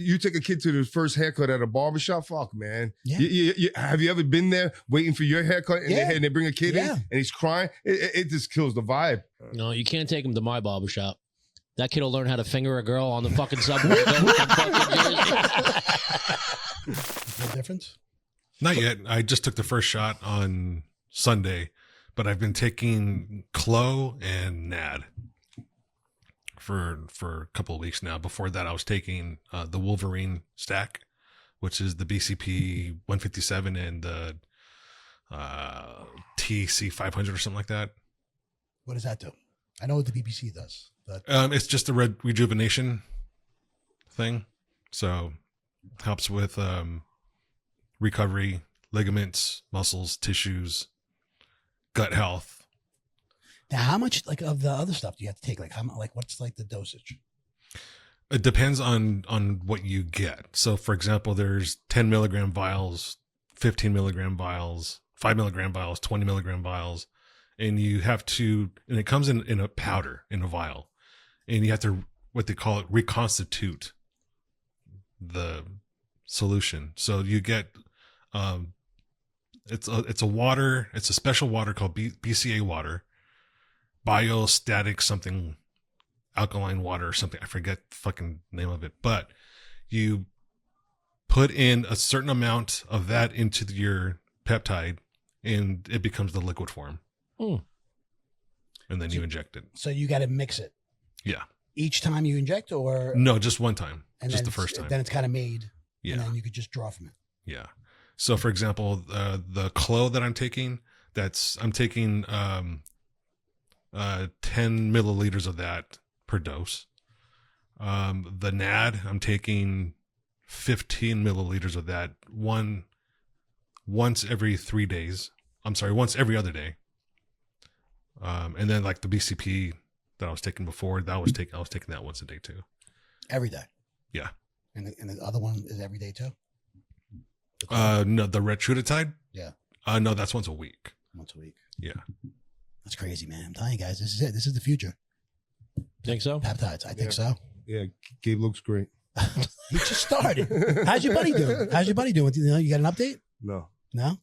you take a kid to the first haircut at a barbershop, fuck, man. Yeah. Have you ever been there waiting for your haircut and they bring a kid in and he's crying? It just kills the vibe. No, you can't take him to my barbershop. That kid will learn how to finger a girl on the fucking subway. No difference? Not yet. I just took the first shot on Sunday, but I've been taking Clo and Nad for a couple of weeks now. Before that, I was taking the Wolverine stack, which is the BCP 157 and the TC 500 or something like that. What does that do? I know what the BBC does. But it's just a rejuvenation thing. So helps with recovery, ligaments, muscles, tissues, gut health. Now, how much like of the other stuff do you have to take? Like what's like the dosage? It depends on what you get. So for example, there's 10 milligram vials, 15 milligram vials, 5 milligram vials, 20 milligram vials. And you have to, and it comes in a powder, in a vial. And you have to, what they call it, reconstitute the solution. So you get, it's a water, it's a special water called BCA water, biostatic something, alkaline water or something. I forget the fucking name of it. But you put in a certain amount of that into your peptide and it becomes the liquid form. Mm. And then you inject it. So you got to mix it. Yeah. Each time you inject, or no, just one time, and just the first time. Then it's kind of made. Yeah. And then you could just draw from it. Yeah. So for example, the Clo that I'm taking, I'm taking 10 milliliters of that per dose. The NAD, I'm taking 15 milliliters of that once every 3 days. I'm sorry, once every other day. And then like the BCP that I was taking before, I was taking that once a day too. Every day. Yeah. And the other one is every day too? No, the Retrutitide? Yeah. No, that's once a week. Once a week. Yeah. That's crazy, man. I'm telling you guys, this is it. This is the future. Think so? Peptides. I think so. Yeah, Gabe looks great. He just started. How's your buddy doing? You got an update? No. No?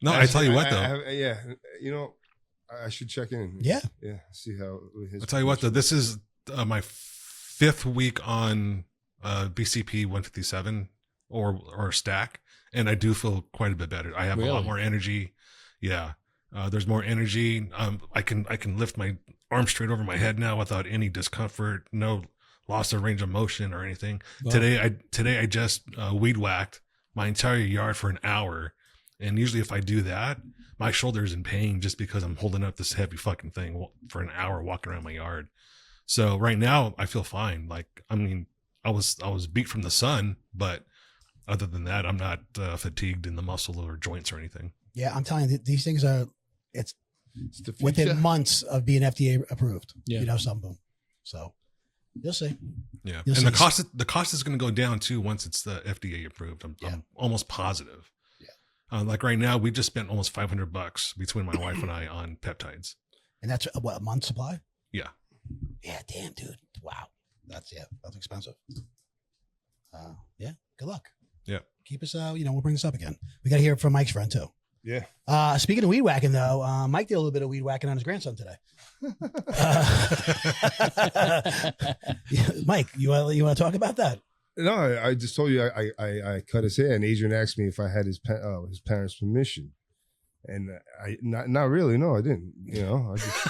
No, I tell you what though. Yeah, you know, I should check in. Yeah. Yeah, see how his. I'll tell you what though, this is my 5th week on BCP 157 or stack, and I do feel quite a bit better. I have a lot more energy. Yeah. There's more energy. I can lift my arm straight over my head now without any discomfort, no loss of range of motion or anything. Wow. Today I just weed whacked my entire yard for an hour. And usually if I do that, my shoulder's in pain just because I'm holding up this heavy fucking thing for an hour walking around my yard. So right now I feel fine. Like, I mean, I was beat from the sun, but other than that, I'm not fatigued in the muscle or joints or anything. Yeah, I'm telling you, these things are, it's within months of being FDA approved. Yeah. You know, some of them. So you'll see. Yeah. And the cost is going to go down too once it's the FDA approved. I'm almost positive. Yeah. Like right now, we just spent almost $500 between my wife and I on peptides. And that's what, a month supply? Yeah. Yeah. Damn, dude. Wow. That's expensive. Yeah. Good luck. Yeah. Keep us, we'll bring this up again. We got to hear from Mike's friend too. Yeah. Speaking of weed whacking, though, Mike did a little bit of weed whacking on his grandson today. Mike, you want to talk about that? No, I just told you I cut his hair, and Adrian asked me if I had his parents' permission, and I not really. No, I didn't. You know, I just.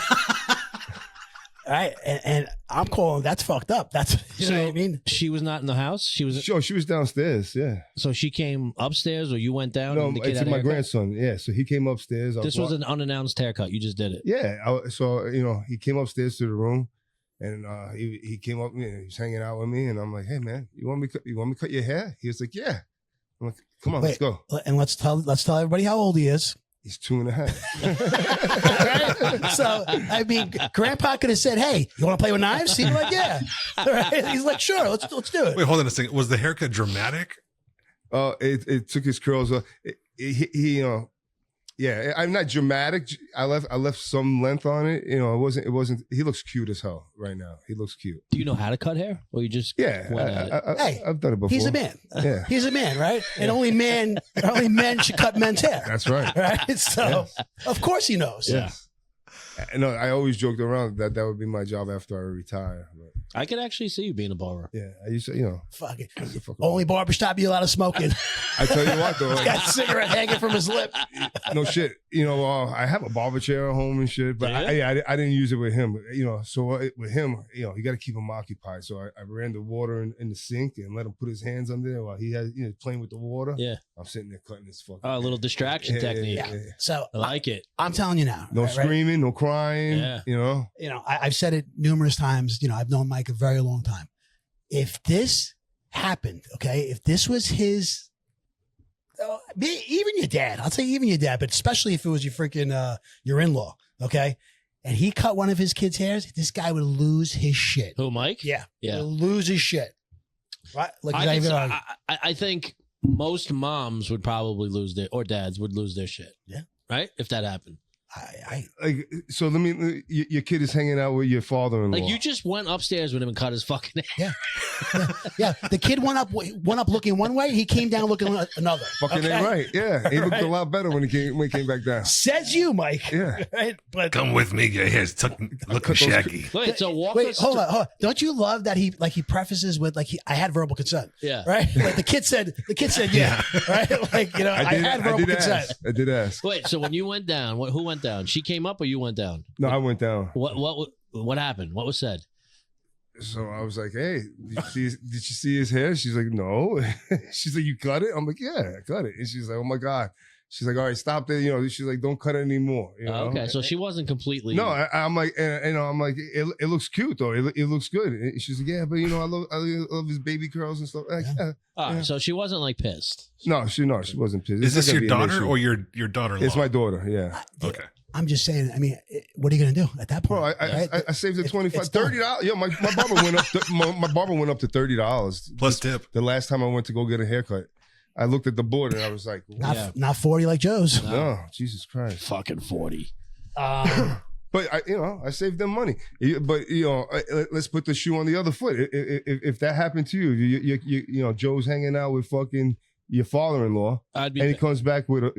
All right, and I'm calling. That's fucked up. That's know what I mean. She was not in the house. She was. Sure, she was downstairs. Yeah. So she came upstairs, or you went down? No, and the kid it's my grandson. Yeah, so he came upstairs. This was an unannounced haircut. You just did it. Yeah. So he came upstairs to the room, and he came up. He was hanging out with me, and I'm like, "Hey, man, you want me to cut your hair?" He was like, "Yeah." I'm like, "Come on, let's go." And let's tell everybody how old he is. He's 2.5. Right? So, I mean, Grandpa could have said, "Hey, you want to play with knives?" He'd be like, "Yeah." Right? He's like, "Sure, let's do it." Wait, hold on a second. Was the haircut dramatic? It took his curls. He Yeah, I'm not dramatic. I left some length on it. You know, it wasn't. He looks cute as hell right now. He looks cute. Do you know how to cut hair, or you just Yeah, Hey, I've done it before. He's a man. Yeah. He's a man, right? And only men should cut men's hair. That's right. Right? So, of course he knows. Yeah. No, I always joked around that would be my job after I retire. But I could actually see you being a barber. yeah, I used to, you know. Fuck it. Only barbershop you allowed to smoke in. I tell you what, though. Got a cigarette hanging from his lip. No shit. You know, I have a barber chair at home and shit, but I didn't use it with him. You know, so with him, you know, you got to keep him occupied. So I ran the water in the sink and let him put his hands under there while he had, you know, playing with the water. Yeah. I'm sitting there cutting his fucking. Oh, a little distraction technique. Yeah. So I like it. I'm telling you now. No screaming, no crying. Yeah. You know. You know, I've said it numerous times. You know, I've known Mike a very long time. If this happened, okay, if this was his, even your dad, I'll say even your dad, but especially if it was your freaking your in-law, okay, and he cut one of his kids' hairs, this guy would lose his shit. Who, Mike? Yeah, Yeah. He'll lose his shit. Right? Like I think most moms would probably lose their, or dads would lose their shit. Yeah. Right? If that happened. Like, so let me. Your kid is hanging out with your father-in-law. Like, you just went upstairs with him and cut his fucking hair. Yeah. The kid went up looking one way. He came down looking another. Fucking ain't right. Yeah, he looked a lot better when he came back down. Says you, Mike. Yeah. Right? But Come with me. Your hair's looking shaggy. Wait, so walk wait, us. hold on. Don't you love that he prefaces with I had verbal consent. Yeah. Right. Like the kid said yeah. Right. Like, you know, I had verbal consent. I did ask. Wait, so when you went down, who went down? She came up or you went down? No, I went down. What happened? What was said? So I was like, "Hey, did you see his hair?" She's like, "No." She's like, "You cut it?" I'm like, "Yeah, I cut it." And she's like, "Oh my God." She's like, "All right, stop there." You know, she's like, "Don't cut it anymore." You know? Okay, so she wasn't completely. No, I'm like, and I'm like, it looks cute though. It looks good. And she's like, "Yeah, but you know, I love his baby curls and stuff." Like, yeah. So she wasn't like pissed. No, she wasn't pissed. Is this your daughter or your daughter-in-law? It's my daughter. Yeah. Okay. I'm just saying. I mean, what are you gonna do at that point? Bro, I saved the $25, $30. Yo, my barber went up. My barber went up to $30 plus tip. The last time I went to go get a haircut, I looked at the board and I was like, not 40 like Joe's. No, Jesus Christ, fucking 40. But I saved them money. But let's put the shoe on the other foot. If that happened to you, you know, Joe's hanging out with fucking your father-in-law, and he comes back with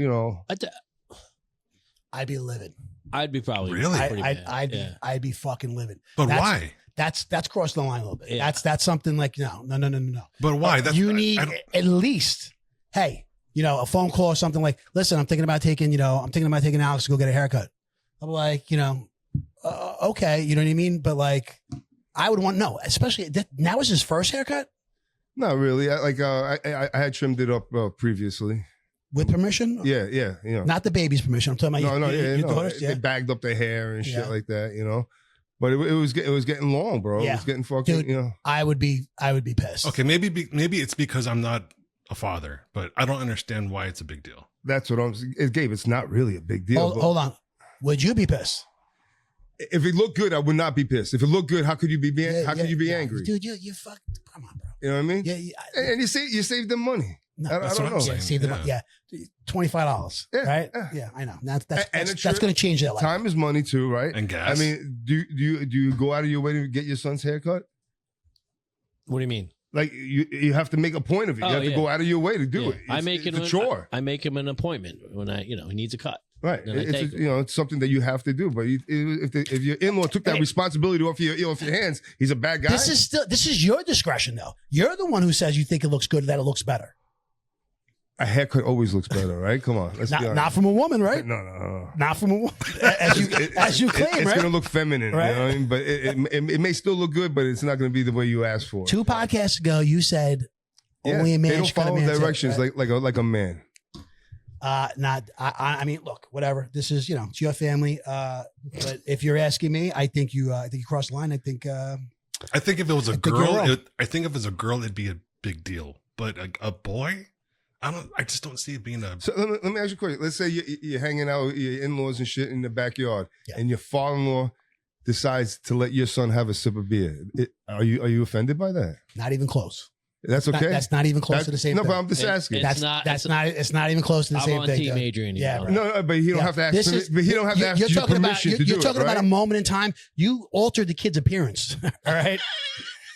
I'd be livid. I'd be probably really. I'd be fucking livid. But why? That's crossed the line a little bit. Yeah. That's something like no. But why? You need at least, hey, you know, a phone call or something like, listen, I'm thinking about taking Alex to go get a haircut. I'm like, you know, okay, you know what I mean? But like, I would want especially now is his first haircut. Not really. I had trimmed it up previously. With permission? Yeah. You know. Not the baby's permission. I'm talking about your daughter's. They bagged up their hair and shit like that, you know. But it was getting long, bro. Yeah. It was getting fucking, dude, you know. I would be pissed. Okay, maybe it's because I'm not a father, but I don't understand why it's a big deal. That's what Gabe, it's not really a big deal. Hold on. Would you be pissed? If it looked good, I would not be pissed. If it looked good, how could you be angry? Dude, you fuck. Come on, bro. You know what I mean? Yeah. And you saved them money. No, I don't know. Save them. Yeah, $25. Yeah, right? Yeah, I know. That's going to change that life. Time is money too, right? And gas. I mean, do you go out of your way to get your son's haircut? What do you mean? Like you have to make a point of it. You have to go out of your way to do it. It's a chore. I make him an appointment when he needs a cut. Right. It's something that you have to do. But if your in-law took that responsibility off your hands, he's a bad guy. This is your discretion though. You're the one who says you think it looks good, that it looks better. A haircut always looks better, right? Come on, let's be honest. Not from a woman, right? No. Not from a woman, as you claim, it's right? going to look feminine, right? You know what I mean? But it may still look good, but it's not going to be the way you asked for. 2 podcasts ago, you said only a man. They don't follow directions like a man. I mean, look, whatever. This is, it's your family. But if you're asking me, I think you crossed the line. I think if it was a girl, it'd be a big deal. But a boy, I just don't see it being a. So let me ask you a question. Let's say you're hanging out with your in-laws and shit in the backyard, and your father-in-law decides to let your son have a sip of beer. Are you offended by that? Not even close. That's okay. That's not even close to the same no, thing. but I'm just asking. It's It's not even close to the I'm same on thing. Team Adrian. Yeah, No, but you don't have to ask. But he don't have to ask you're talking about permission to do you're it, talking about a right? moment in time. You altered the kid's appearance. All right.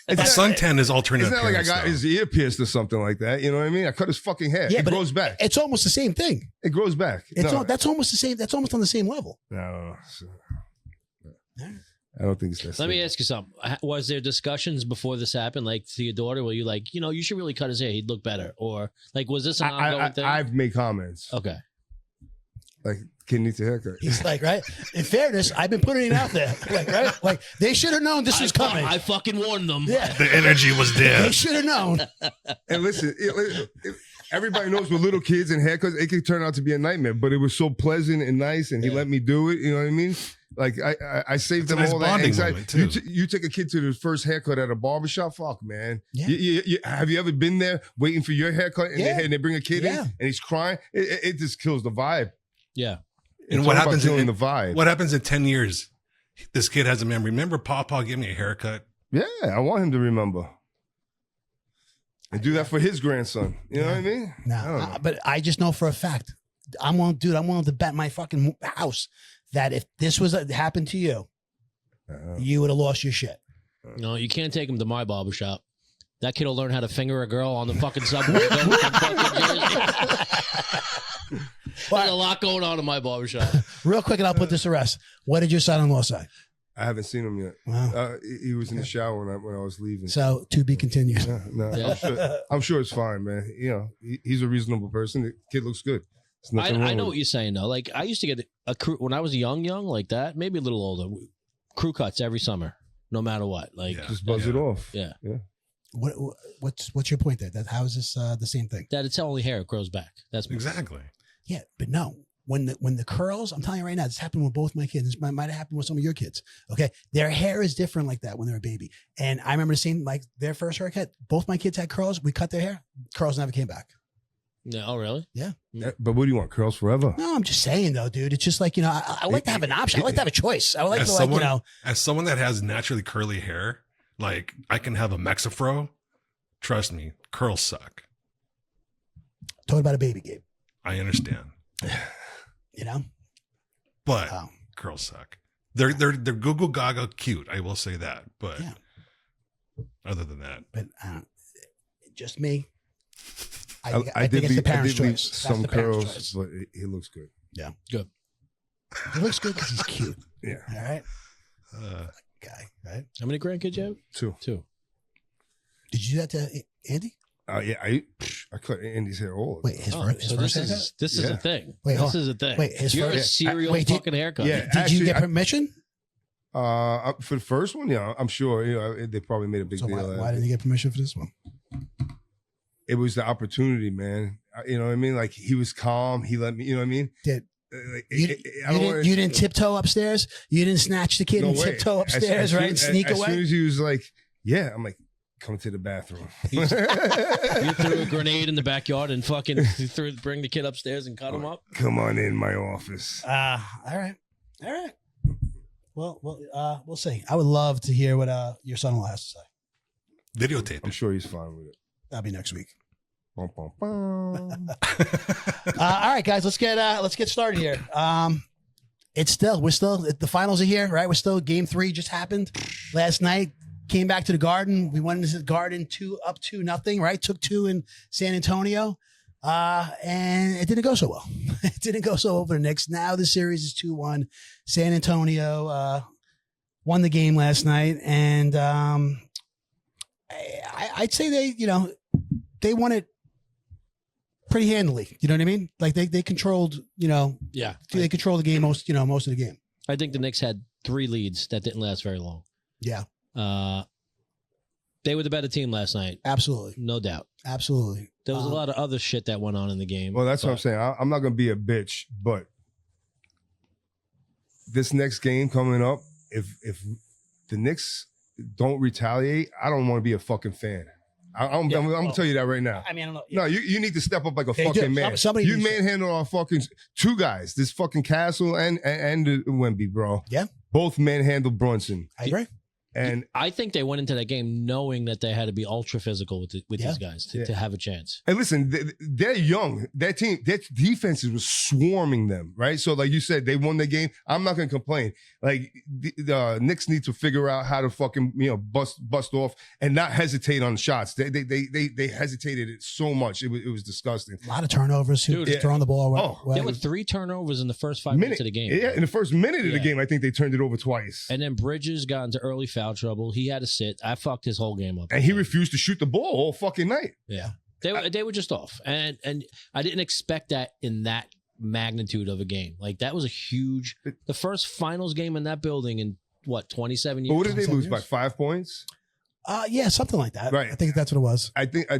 The suntan is alternate. It's not like I appearance, got though. his ear pierced or something like that. You know what I mean? I cut his fucking hair. Yeah, It but grows back. It's almost the same thing. It grows back. That's almost the same. That's almost on the same level. No. I don't think it's that. Let me ask you something. Was there discussions before this happened, like to your daughter, where you like, you should really cut his hair, he'd look better, or like, was this an ongoing thing? I've made comments. Okay. Like, kid needs a haircut. He's like, right? In fairness, I've been putting it out there. Like, right? Like, they should have known this was coming. I fucking warned them. Yeah. The energy was there. They should have known. And listen, everybody knows with little kids and haircuts, it could turn out to be a nightmare. But it was so pleasant and nice, and he let me do it. You know what I mean? Like I saved them nice all that bonding anxiety. moment, too. You take a kid to the first haircut at a barbershop, fuck man. Yeah. Have you ever been there waiting for your haircut and they bring a kid in Yeah. and he's crying? It just kills the vibe. Yeah. And It's what all about happens killing in the vibe? What happens in 10 years? This kid has a memory. Remember, Papa gave me a haircut. Yeah, I want him to remember. And do that for his grandson. You know what I mean? No, but I just know for a fact. I'm willing to bet my fucking house that if this was happened to you, you would have lost your shit. No, you can't take him to my barbershop. That kid will learn how to finger a girl on the fucking subway. There's a lot going on in my barbershop. Real quick, and I'll put this to rest. What did your son-in-law say? I haven't seen him yet. Wow. He was in the shower when I was leaving. So to be continued. Yeah. I'm sure it's fine, man. He's a reasonable person. The kid looks good. I know what you're saying though. Like I used to get a crew when I was young like that, maybe a little older. Crew cuts every summer, no matter what. Like just buzz it off. Yeah. What's your point there? That how is this the same thing? That it's only hair, it grows back. That's Exactly. Yeah, but no. When the curls, I'm telling you right now, this happened with both my kids. This might have happened with some of your kids. Okay, their hair is different like that when they're a baby. And I remember seeing like their first haircut. Both my kids had curls. We cut their hair. Curls never came back. Yeah. Oh, really? Yeah. But what do you want? Curls forever? No, I'm just saying though, dude. It's just like I like to have an option. I like to have a choice. I would like to as someone that has naturally curly hair, like I can have a Mexafro. Trust me, curls suck. Talk about a baby, Gabe. I understand. But curls suck. They're Google Gaga cute. I will say that. But other than that, but just me. I think it's the parents' choice. Some curls, but he looks good. Yeah, good. He looks good because he's cute. Yeah. All right. Guy, right? How many grandkids you have? Two. Did you do that to Andy? Yeah, I cut Andy's hair all. Wait, his first haircut? This is a thing. Wait, this is a thing. Wait, you're a serial fucking haircut. Yeah, did you get permission? For the first one, yeah, I'm sure. They probably made a big deal. Why didn't you get permission for this one? It was the opportunity, man. You know what I mean? Like he was calm. He let me. You know what I mean? You didn't tiptoe upstairs. You didn't snatch the kid and tiptoe upstairs, right? And sneak away. As soon as he was like, "Yeah," I'm like, "Come to the bathroom." You threw a grenade in the backyard and fucking bring the kid upstairs and cut him up. Come on in my office. All right. Well, we'll see. I would love to hear what your son-in-law has to say. Videotape. I'm sure he's fine with it. That'll be next week. Bum, bum, bum. All right, guys, let's get started here. We're still the finals are here, right? We're still game 3 just happened last night. Came back to the Garden. We went into the Garden 2-0, right? Took 2 in San Antonio, and it didn't go so well. It didn't go so well for the Knicks. Now the series is 2-1. San Antonio won the game last night, and I'd say they won it pretty handily. You know what I mean? Like they controlled, they controlled the game most of the game. I think the Knicks had 3 leads that didn't last very long. Yeah. They were the better team last night. Absolutely. No doubt. Absolutely. There was a lot of other shit that went on in the game. Well, that's what I'm saying. I'm not going to be a bitch, but this next game coming up, if the Knicks don't retaliate, I don't want to be a fucking fan. I'm going to tell you that right now. I mean, I don't know. No, you need to step up like a fucking man. You manhandle our fucking 2 guys, this fucking Castle and Wemby, bro. Yeah. Both manhandled Brunson. I agree. And I think they went into that game knowing that they had to be ultra physical with these guys to have a chance. And listen, they're young. That team, their defenses was swarming them, right? So, like you said, they won the game. I'm not going to complain. Like the Knicks need to figure out how to fucking bust off and not hesitate on shots. They hesitated it so much. It was disgusting. A lot of turnovers. Dude, throwing the ball away. There were 3 turnovers in the first 5 minutes of the game. Yeah, in the first minute of the game, I think they turned it over twice. And then Bridges got into early foul trouble. He had to sit. I fucked his whole game up. And he refused to shoot the ball all fucking night. Yeah. They were just off. And I didn't expect that in that magnitude of a game. Like, that was a huge, the first finals game in that building in, 27 years? But what did they lose, by 5 points? Yeah, something like that. Right. I think that's what it was. I think I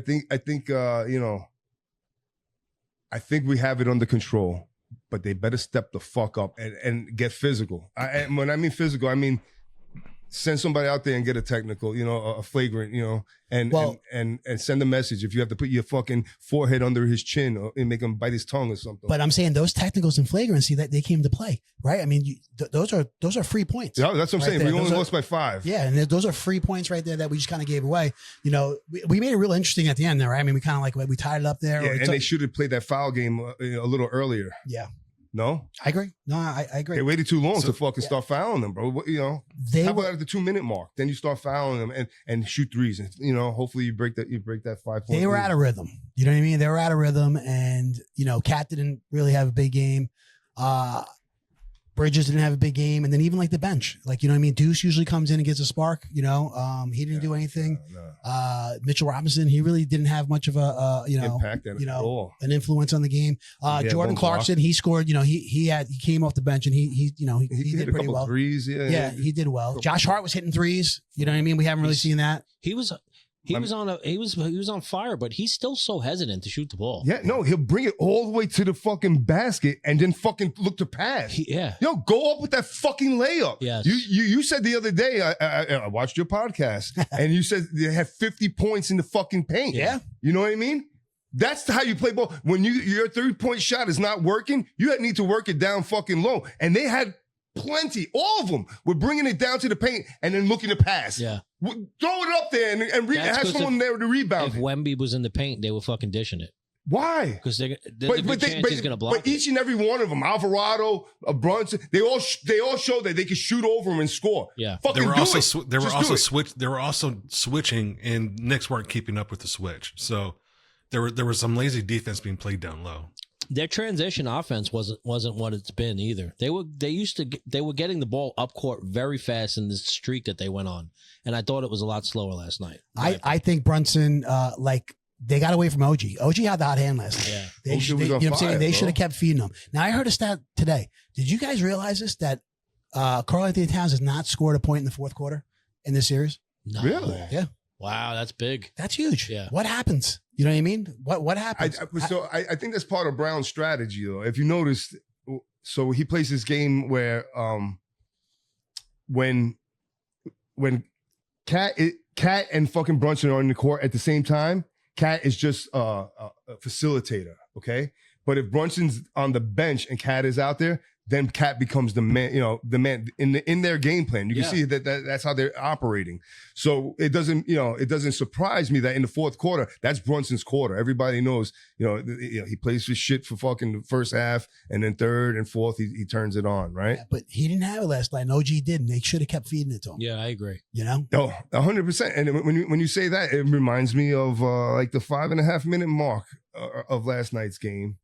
think we have it under control, but they better step the fuck up and get physical. And when I mean physical, I mean send somebody out there and get a technical, a flagrant, and send a message. If you have to put your fucking forehead under his chin or and make him bite his tongue or something. But I'm saying those technicals and flagrancy that they came to play, right? I mean, those are free points. Yeah, that's what I'm saying. There. We only lost by 5. Yeah, and those are free points right there that we just kind of gave away. We made it real interesting at the end there, right? I mean, we kind of we tied it up there. Yeah, and they should have played that foul game a little earlier. Yeah. No, I agree. No, I agree. They waited too long to fucking start fouling them, bro. How about at the 2-minute mark? Then you start fouling them and shoot threes. And, hopefully you break that 5 points. They were out of rhythm. You know what I mean? They were out of rhythm, and Cat didn't really have a big game. Bridges didn't have a big game, and then even like the bench, like Deuce usually comes in and gets a spark. He didn't do anything. No. Mitchell Robinson, he really didn't have much of a impact at all. An influence on the game. Jordan Clarkson, he scored. He came off the bench and he did pretty well. Threes, he did well. Josh Hart was hitting threes. You know what I mean? We haven't really seen that. He was on fire, but he's still so hesitant to shoot the ball. Yeah, no, he'll bring it all the way to the fucking basket and then fucking look to pass. Go up with that fucking layup. Yes. You said the other day, I watched your podcast, and you said they had 50 points in the fucking paint. Yeah. You know what I mean? That's how you play ball. When your 3-point shot is not working, you need to work it down fucking low. And they had plenty. All of them were bringing it down to the paint and then looking to pass. Yeah. Throw it up there and have someone there to rebound. If Wemby was in the paint, they were fucking dishing it. Why? Because there's a good chance he's going to block But each and every one of them, Alvarado, Brunson, they all show that they can shoot over him and score. Yeah. Fucking They were also switching, and Knicks weren't keeping up with the switch. So there was some lazy defense being played down low. Their transition offense wasn't what it's been either. They were getting the ball up court very fast in this streak that they went on, and I thought it was a lot slower last night. I think Brunson they got away from OG. OG had the hot hand last night. Yeah. They should have kept feeding them. Now I heard a stat today. Did you guys realize this, that Karl Anthony Towns has not scored a point in the fourth quarter in this series? No. Really? Yeah. Wow, that's big. That's huge. Yeah. What happens? You know what I mean? What happens? I think that's part of Brown's strategy, though. If you noticed, so he plays this game where when Cat and fucking Brunson are in the court at the same time, Cat is just a facilitator, okay? But if Brunson's on the bench and Cat is out there, then Cat becomes the man, the man in their game plan. You can see that's how they're operating. So it doesn't surprise me that in the fourth quarter, that's Brunson's quarter. Everybody knows, he plays for shit for fucking the first half, and then third and fourth, he turns it on, right? Yeah, but he didn't have it last night. And OG did, and they should have kept feeding it to him. Yeah, I agree. Oh, 100%. And when you say that, it reminds me of like the 5.5 minute mark of last night's game.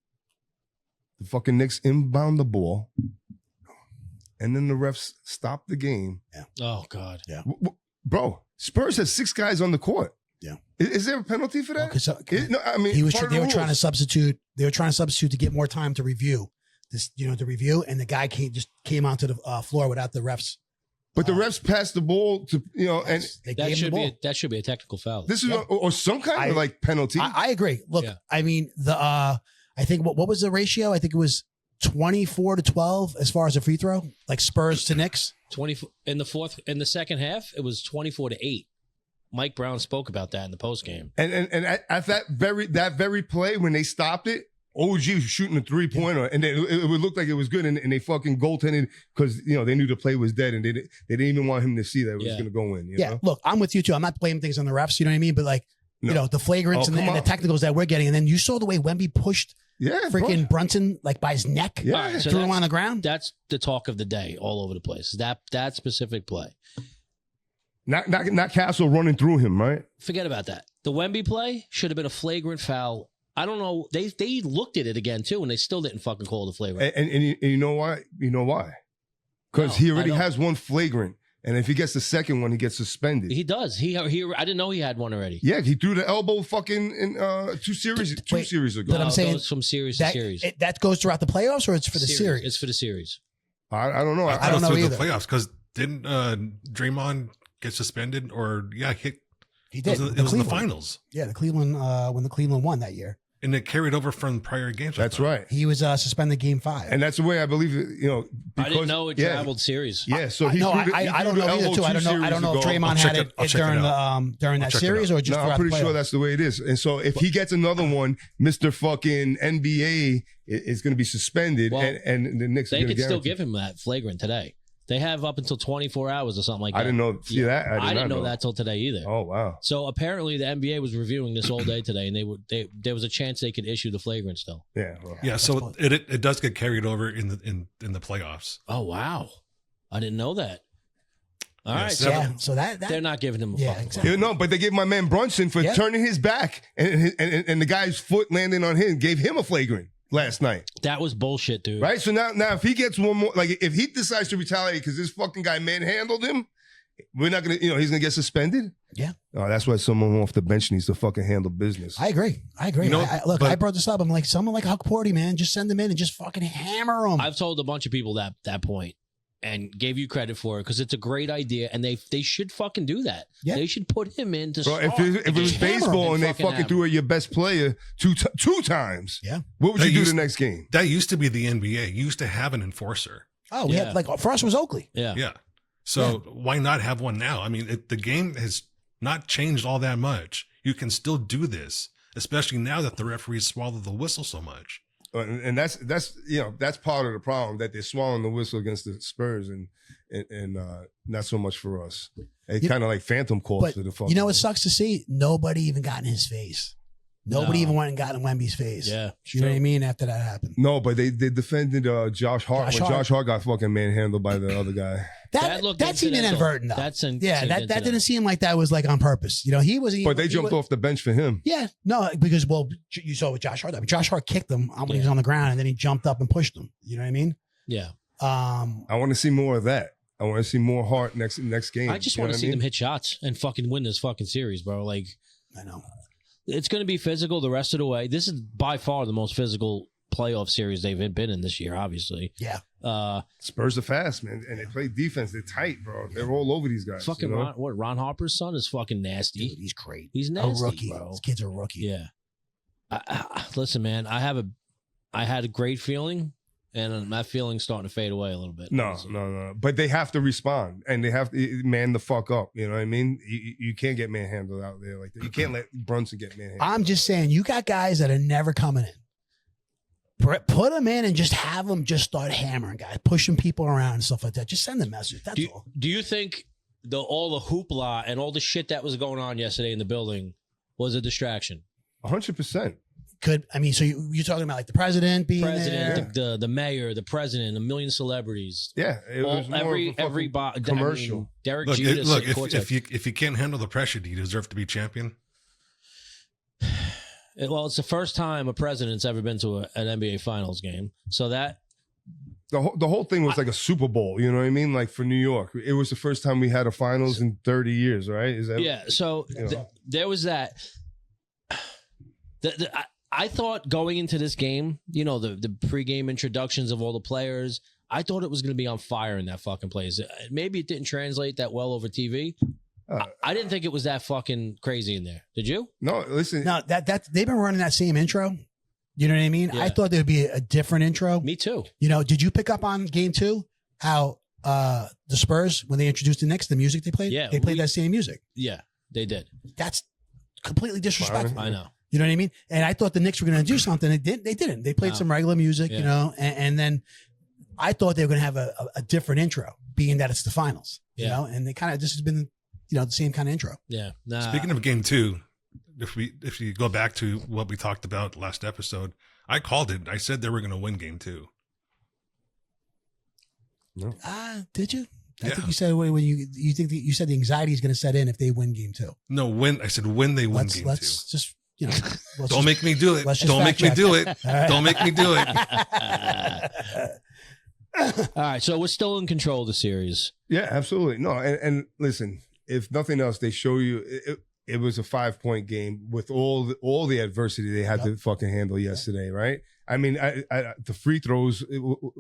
The fucking Knicks inbound the ball, and then the refs stop the game. Yeah. Oh, God. Yeah. Bro, Spurs has 6 guys on the court. Yeah. Is there a penalty for that? They were trying to substitute. They were trying to substitute to get more time to review this, to review, and the guy came onto the floor without the refs. But the refs passed the ball to, and that should be a technical foul. This is or some kind of like penalty. I agree. Look, I mean I think what was the ratio? I think it was 24-12 as far as a free throw, like Spurs to Knicks. 20 in the second half, it was 24-8. Mike Brown spoke about that in the post game. And at that very play when they stopped it, OG shooting a 3-pointer, and it would look like it was good, and they fucking goaltended because they knew the play was dead, and they didn't even want him to see that it was going to go in. You know? Look, I'm with you too. I'm not blaming things on the refs. You know what I mean? But like, the flagrants and the technicals that we're getting, and then you saw the way Wemby pushed freaking Brunson like by his neck, so threw him on the ground. That's the talk of the day all over the place. That specific play. Not Castle running through him, right? Forget about that. The Wemby play should have been a flagrant foul. I don't know. They looked at it again too, and they still didn't fucking call the flagrant. And you know why? You know why? Because he already has one flagrant, and if he gets the second one, he gets suspended. He does. He I didn't know he had one already. Yeah, he threw the elbow fucking in two series ago. But I'm saying from series to series. That goes throughout the playoffs, or it's for the series? It's for the series. I don't know. I don't know either. The playoffs, because didn't Draymond get suspended? Or he did. It was in the finals. Yeah, the Cleveland when the Cleveland won that year. And it carried over from prior games. That's right. He was suspended game 5. And that's the way I believe it, because, I didn't know it traveled series. Yeah, so I don't know either too. I don't know if Draymond had it during that series or just I'm pretty sure that's the way it is. And so if he gets another one, Mr. fucking NBA is going to be suspended, and the Knicks. They could still give him that flagrant today. They have up until 24 hours or something like that. I didn't know. See that? I didn't know that till today either. Oh wow! So apparently the NBA was reviewing this all day today, and there was a chance they could issue the flagrant still. Yeah. Well, yeah. So it does get carried over in the playoffs. Oh wow! I didn't know that. All right. So that they're not giving him a fucking exactly. No, but they gave my man Brunson for turning his back and the guy's foot landing on him, gave him a flagrant last night. That was bullshit, dude. Right? So now if he gets one more, like if he decides to retaliate because this fucking guy manhandled him, we're not going to, he's going to get suspended? Yeah. Oh, that's why someone off the bench needs to fucking handle business. I agree. Look, I brought this up. I'm like, someone like Huck Porty, man, just send him in and just fucking hammer him. I've told a bunch of people that point and gave you credit for it because it's a great idea, and they should fucking do that. Yeah. They should put him in to start. If it was baseball and they fucking threw at your best player two times, what would you do the next game? That used to be the NBA. You used to have an enforcer. Oh, we had, for us it was Oakley. Yeah. So why not have one now? I mean, the game has not changed all that much. You can still do this, especially now that the referees swallow the whistle so much. And that's part of the problem, that they're swallowing the whistle against the Spurs and not so much for us. It kind of like phantom calls to the fucking. It sucks to see nobody even got in his face. Nobody even went and got in Wemby's face. Yeah, you know what I mean. After that happened, no, but they defended Josh Hart when Josh Hart got fucking manhandled by the other guy. That seemed inadvertent, though. That didn't seem like that was like on purpose. He was. But they jumped off the bench for him. Yeah, no, because you saw with Josh Hart. I mean, Josh Hart kicked him when he was on the ground, and then he jumped up and pushed him. You know what I mean? Yeah. I want to see more of that. I want to see more Hart next game. I just want to see them hit shots and fucking win this fucking series, bro. Like, I know. It's going to be physical the rest of the way. This is by far the most physical playoff series they've been in this year, obviously. Yeah. Spurs are fast, man, and they play defense. They're tight, bro. They're all over these guys. Fucking Ron Harper's son is fucking nasty. Dude, he's great. He's nasty, a rookie. Bro. This kid's a rookie. Yeah. Listen, man, I had a great feeling, and that feeling's starting to fade away a little bit. No. But they have to respond, and they have to man the fuck up. You know what I mean? You can't get manhandled out there like that. You can't let Brunson get manhandled. I'm just saying, you got guys that are never coming in. Put them in and just have them just start hammering guys, pushing people around and stuff like that. Just send the message. That's all. Do you think all the hoopla and all the shit that was going on yesterday in the building was a distraction? 100%. So you're talking about like the president being there? the mayor, the president, a million celebrities. Yeah, it was every commercial. I mean, Derek Look, Jeter. if you can't handle the pressure, do you deserve to be champion? Well, it's the first time a president's ever been to an NBA Finals game. So that the whole thing was like a Super Bowl. You know what I mean? Like for New York, it was the first time we had a finals in 30 years, right? Is that So there was that. I thought going into this game, the pregame introductions of all the players, I thought it was going to be on fire in that fucking place. Maybe it didn't translate that well over TV. I didn't think it was that fucking crazy in there. Did you? No, listen. No, that they've been running that same intro. You know what I mean? Yeah. I thought there'd be a different intro. Me too. Did you pick up on game 2 how the Spurs, when they introduced the Knicks, the music they played? Yeah, they played that same music. Yeah, they did. That's completely disrespectful. I know. You know what I mean? And I thought the Knicks were going to do something. They didn't. They played some regular music, you know, and then I thought they were going to have a different intro, being that it's the finals, you know, and they kind of, this has been, you know, the same kind of intro. Yeah. Speaking of game 2, if you go back to what we talked about last episode, I called it. I said they were going to win game 2. No. Did you? I think you said when you think you said the anxiety is going to set in if they win game 2. No, I said when they win game 2. Let's just, you know, don't make me do it. Don't make me do it. Don't make me do it. All right, so we're still in control of the series. Yeah, absolutely. No, and listen, if nothing else, they show you it was a 5-point game with all the adversity they had to fucking handle yesterday, right? I mean, the free throws,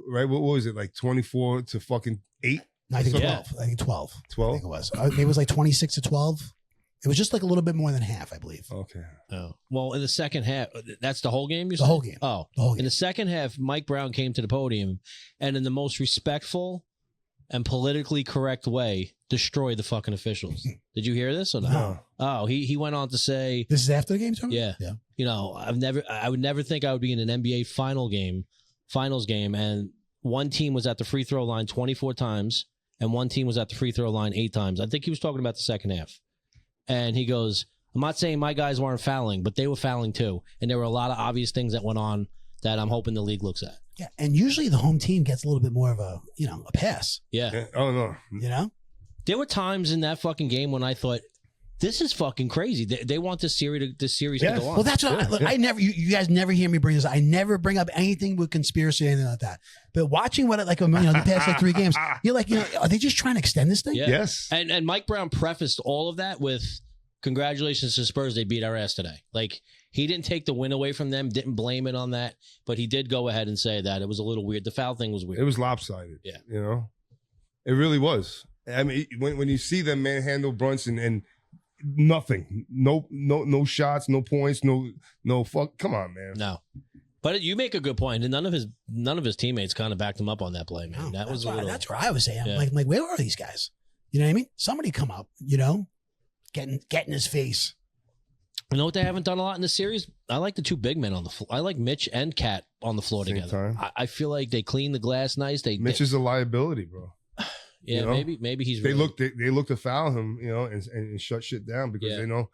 right? What was it, like 24 to fucking 8? No, I think 12. I think 12. 12? I think it was. Maybe it was like 26 to 12. It was just like a little bit more than half, I believe. Okay. Oh. Well, in the second half, that's the whole game? The whole game. Oh. The whole game. In the second half, Mike Brown came to the podium and in the most respectful and politically correct way destroyed the fucking officials. Did you hear this or not? No. Oh, he went on to say... This is after the game, Tony? Yeah. You know, I would never think I would be in an NBA finals game, and one team was at the free throw line 24 times, and one team was at the free throw line 8 times. I think he was talking about the second half. And he goes, I'm not saying my guys weren't fouling, but they were fouling too. And there were a lot of obvious things that went on that I'm hoping the league looks at. Yeah, and usually the home team gets a little bit more of a, you know, a pass. Yeah. Oh, no. You know? There were times in that fucking game when I thought, this is fucking crazy. They want this series to go on. Well, that's what I never. You guys never hear me bring this. I never bring up anything with conspiracy or anything like that. But watching what the past like 3 games, you're like, are they just trying to extend this thing? Yeah. Yes. And Mike Brown prefaced all of that with, congratulations to Spurs, they beat our ass today. Like, he didn't take the win away from them, didn't blame it on that, but he did go ahead and say that it was a little weird. The foul thing was weird. It was lopsided. Yeah. You know, it really was. I mean, when you see them manhandle Brunson and nothing, no shots, no points, no fuck. Come on, man. No, but you make a good point, and none of his teammates kind of backed him up on that play, man. No, that's where I was saying, Yeah. like, where are these guys? You know what I mean? Somebody come up, you know, get in his face. You know what they haven't done a lot in this series? I like the 2 big men on the floor. I like Mitch and Cat on the floor Same together. time. I feel like they clean the glass nice. Mitch is a liability, bro. Yeah, you know? maybe he's. They really, they look to foul him, you know, and shut shit down because they know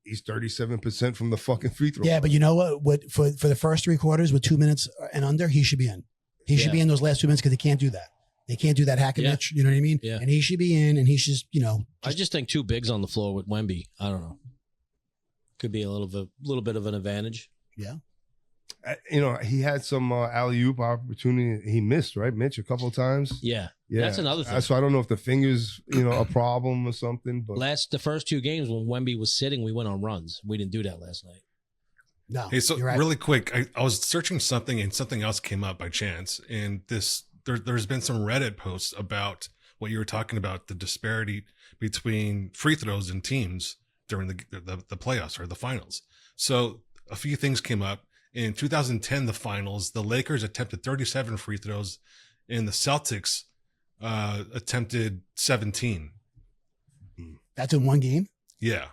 he's 37% from the fucking free throw. Yeah, but you know what? For the first 3 quarters with 2 minutes and under, he should be in. He should be in those last 2 minutes because they can't do that. They can't do that hack and Mitch. You know what I mean? Yeah. And he should be in, and he's just, you know. I just think 2 bigs on the floor with Wemby. I don't know. Could be a little bit of an advantage. Yeah. You know, he had some alley-oop opportunity. He missed, right, Mitch, a couple of times. Yeah. Yeah, That's another thing. So I don't know if the fingers, you know, a problem or something. But The first 2 games when Wemby was sitting, we went on runs. We didn't do that last night. No. Hey, so you're right. really quick, I was searching something and something else came up by chance. And there's been some Reddit posts about what you were talking about, the disparity between free throws and teams during the playoffs or the finals. So a few things came up. In 2010, the finals, the Lakers attempted 37 free throws and the Celtics attempted 17. That's in one game? Yeah.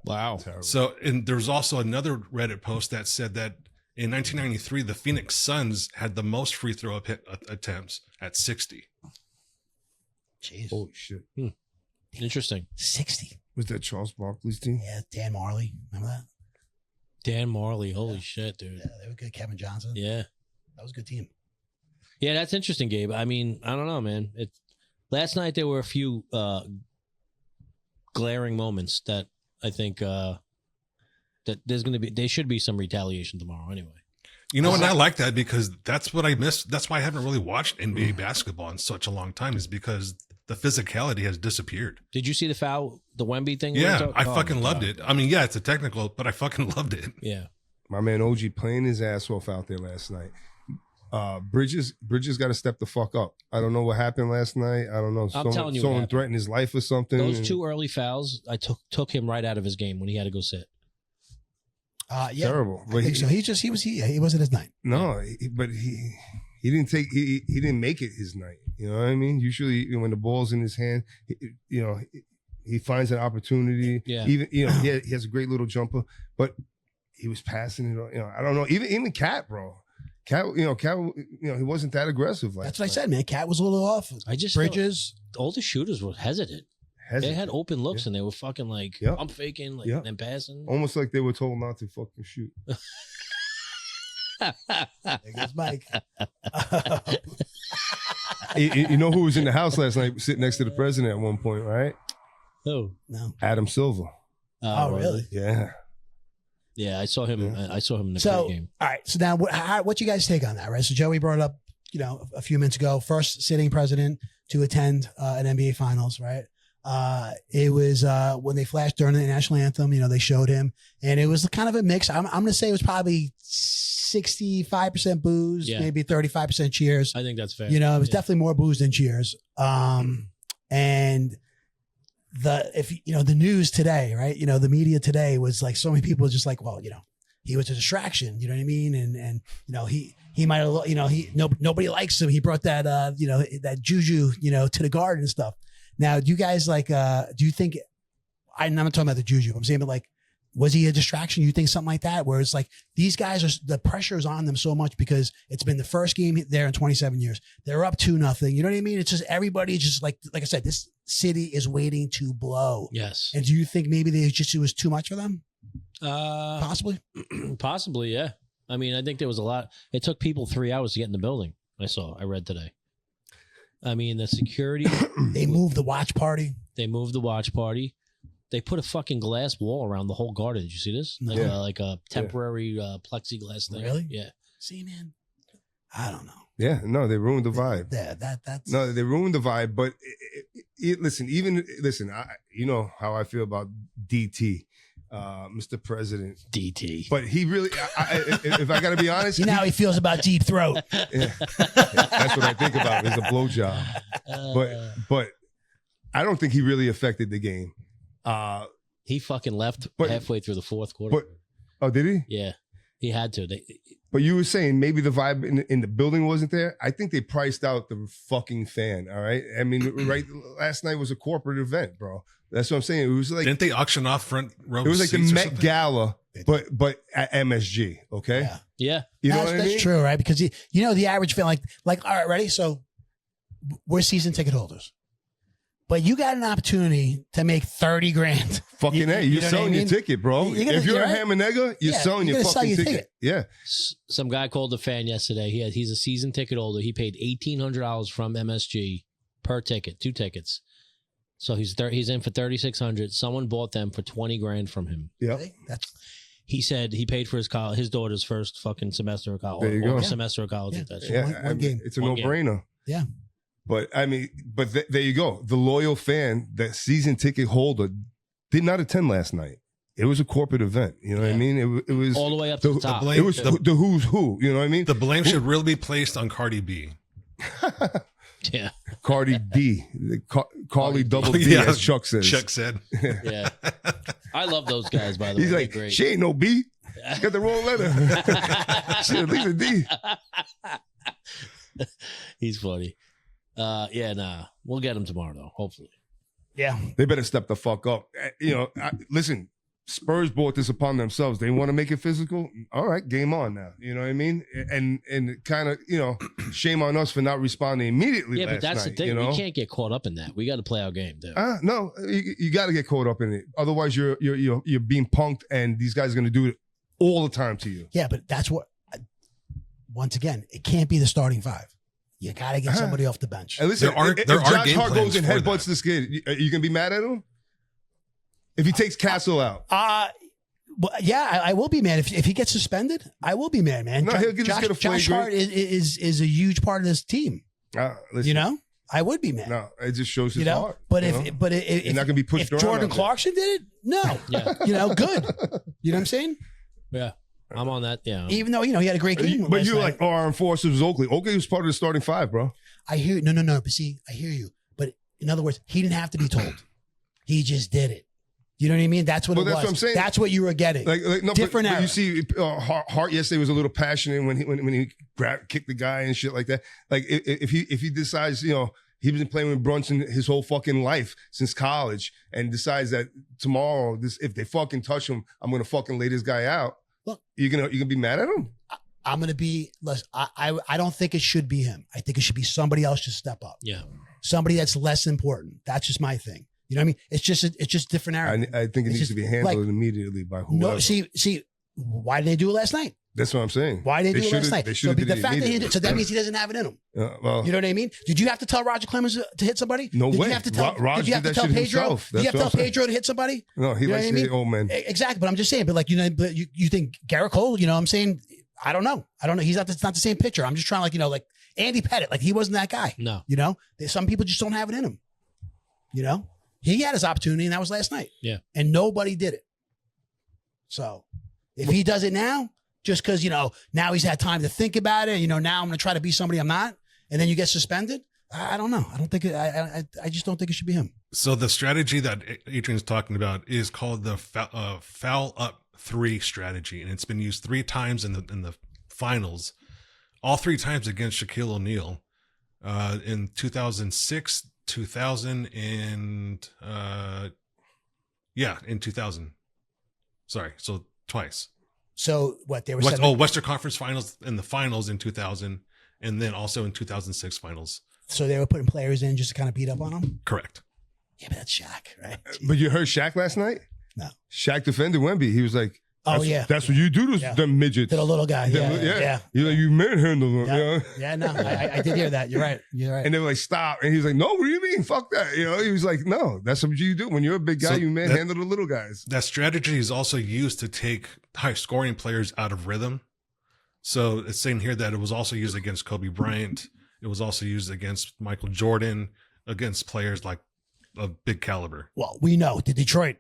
Wow. terrible. So, and there's also another Reddit post that said that in 1993, the Phoenix Suns had the most free throw attempts at 60. Jeez. Holy shit. Interesting. 60. Was that Charles Barkley's team? Yeah, Dan Marley. Remember that? Dan Marley. Holy shit, dude. Yeah, they were good. Kevin Johnson. Yeah. That was a good team. Yeah, that's interesting, Gabe. I mean, I don't know, man. Last night there were a few glaring moments that I think that there should be some retaliation tomorrow anyway. You know, and I like that because that's what I missed. That's why I haven't really watched NBA basketball in such a long time, is because the physicality has disappeared. Did you see the Wemby thing? Yeah, I fucking loved it. I mean, yeah, it's a technical, but I fucking loved it. Yeah. My man OG playing his ass off out there last night. Bridges got to step the fuck up. I don't know what happened last night. I don't know. Someone threatened his life or something. Those 2 early fouls, I took him right out of his game when he had to go sit. Yeah, terrible. I think so. He wasn't his night. No, but he didn't make it his night. You know what I mean? Usually when the ball's in his hand, he finds an opportunity. Yeah. Even he has a great little jumper, but he was passing it. You know, I don't know. Even Cat, bro. Cat, he wasn't that aggressive. That's what I said, man. Cat was a little off. I just Bridges. All the shooters were hesitant. They had open looks and they were fucking like, I'm faking, like, and passing. Almost like they were told not to fucking shoot. There goes Mike. You know who was in the house last night sitting next to the president at one point, right? Who? No. Adam Silver. Oh, really? Yeah. Yeah, I saw him. Yeah. I saw him in the pregame. All right. So now, what you guys take on that, right? So Joey brought up, a few minutes ago, first sitting president to attend an NBA Finals, right? It was when they flashed during the national anthem. They showed him, and it was kind of a mix. I'm going to say it was probably 65% booze, maybe 35% cheers. I think that's fair. It was definitely more booze than cheers. And the news today, right? The media today was like, so many people just like, well, he was a distraction. You know what I mean? And he might have, nobody likes him. He brought that, that juju, to the Garden and stuff. Now, do you guys do you think, I'm not talking about the juju, I'm saying, but like, was he a distraction? You think something like that, where it's like, these guys the pressure is on them so much because it's been the first game there in 27 years. They're up 2-0. You know what I mean? It's just, everybody just like I said, this city is waiting to blow. Yes. And do you think maybe it was too much for them? Possibly. Possibly, yeah. I mean, I think there was a lot. It took people 3 hours to get in the building. I read today. I mean, the security. They moved the watch party. They put a fucking glass wall around the whole Garden. Did you see this? Like a temporary plexiglass thing. Really? Yeah. See, man, I don't know. Yeah, no, they ruined the vibe. Yeah, that's no, they ruined the vibe. But listen, you know how I feel about DT, Mr. President. DT. But he really, if I got to be honest, how he feels about Deep Throat. Yeah, that's what I think about. Is a blowjob. But I don't think he really affected the game. He fucking left halfway through the fourth quarter. Oh, did he? Yeah, he had to. But you were saying maybe the vibe in the building wasn't there. I think they priced out the fucking fan. All right. I mean, right. Last night was a corporate event, bro. That's what I'm saying. It was like, didn't they auction off front row? It was like the Met Gala, but at MSG. Okay. Yeah. You know what I mean? That's true, right? Because the average fan, like, all right, ready? So we're season ticket holders. But you got an opportunity to make $30,000. Fucking A, you're selling your ticket, bro. If you're a ham and egger, you're selling your fucking ticket. Yeah. Some guy called a fan yesterday. He's a season ticket holder. He paid $1,800 from MSG per ticket, 2 tickets. So he's in for $3,600. Someone bought them for $20,000 from him. Yeah. He said he paid for his daughter's first fucking semester of college. There you go. Semester of college. Yeah. One game. It's a no-brainer. Yeah. But I mean, there you go. The loyal fan, that season ticket holder, did not attend last night. It was a corporate event. You know what I mean? It was all the way up to the top. It was the who's who. You know what I mean? The blame should really be placed on Cardi B. Yeah. Cardi D. Carly double D, as Chuck says. Chuck said. Yeah. I love those guys, by the way. He's like, great. She ain't no B. She got the wrong letter. She at least a D. He's funny. We'll get him tomorrow though, hopefully. Yeah. They better step the fuck up. Listen, Spurs brought this upon themselves. They want to make it physical. All right, game on now. You know what I mean? And kind of, shame on us for not responding immediately. Yeah, but that's night, the thing. We can't get caught up in that. We got to play our game, dude. No, you got to get caught up in it. Otherwise, you're being punked, and these guys are going to do it all the time to you. Yeah, but that's what. Once again, it can't be the starting 5. You got to get somebody off the bench. And listen, if Josh Hart goes and headbutts this kid, you can be mad at him? If he takes Castle out. Well, yeah, I will be mad. If he gets suspended, I will be mad, man. No, he'll get a Josh Hart is a huge part of this team. Listen, I would be mad. No, it just shows his heart. But if you're not gonna be pushed around. If Jordan Clarkson did it, no. Yeah. Good. You know what I'm saying? Yeah. I'm on that. Yeah. Even though, he had a great game. But you're like, our enforcer was Oakley. Oakley was part of the starting 5, bro. I hear you. No. But see, I hear you. But in other words, he didn't have to be told. He just did it. You know what I mean? That's what it was. That's what I'm saying. That's what you were getting. Different era. But you see, Hart yesterday was a little passionate when he kicked the guy and shit like that. Like if he decides, he's been playing with Brunson his whole fucking life since college, and decides that tomorrow, if they fucking touch him, I'm gonna fucking lay this guy out. Look, you can be mad at him. I'm gonna be. Listen, I don't think it should be him. I think it should be somebody else to step up. Yeah, somebody that's less important. That's just my thing. You know what I mean? It's just different era. I think it needs to be handled immediately by whoever. No, see, why didn't they do it last night? That's what I'm saying. Why did they do it last night? So the fact that he did, so that means he doesn't have it in him. Well, you know what I mean? Did you have to tell Roger Clemens to hit somebody? No did way. You have to tell, Roger did you have to tell Pedro? Did you have to tell Pedro to hit somebody? No, he likes to hit old men. Exactly, but I'm just saying. But like but you think Garrett Cole? You know, what I'm saying. I don't know. He's not. It's not the same pitcher. I'm just trying like Andy Pettit. Like he wasn't that guy. No. You know, some people just don't have it in them. You know, he had his opportunity, and that was last night. Yeah. And nobody did it. So if he does it now, just because, now he's had time to think about it, now I'm going to try to be somebody I'm not, and then you get suspended. I don't know. I don't think I just don't think it should be him. So the strategy that Adrian's talking about is called the foul up 3 strategy, and it's been used 3 times in the finals, all 3 times against Shaquille O'Neal, in 2006, 2000, and in 2000. Sorry, so twice. So what they were Western Conference Finals in the finals in 2000, and then also in 2006 finals. So they were putting players in just to kind of beat up on them? Correct. Yeah, but that's Shaq, right? But you heard Shaq last night? No. Shaq defended Wemby. He was like, that's what you do to the midgets. To the little guy. Yeah. You manhandle them. Yeah, no, I did hear that. You're right. And they were like, stop. And he was like, no, what do you mean? Fuck that. He was like, no, that's what you do. When you're a big guy, you manhandle the little guys. That strategy is also used to take high scoring players out of rhythm. So it's saying here that it was also used against Kobe Bryant. It was also used against Michael Jordan, against players like of big caliber. Well, we know the Detroit.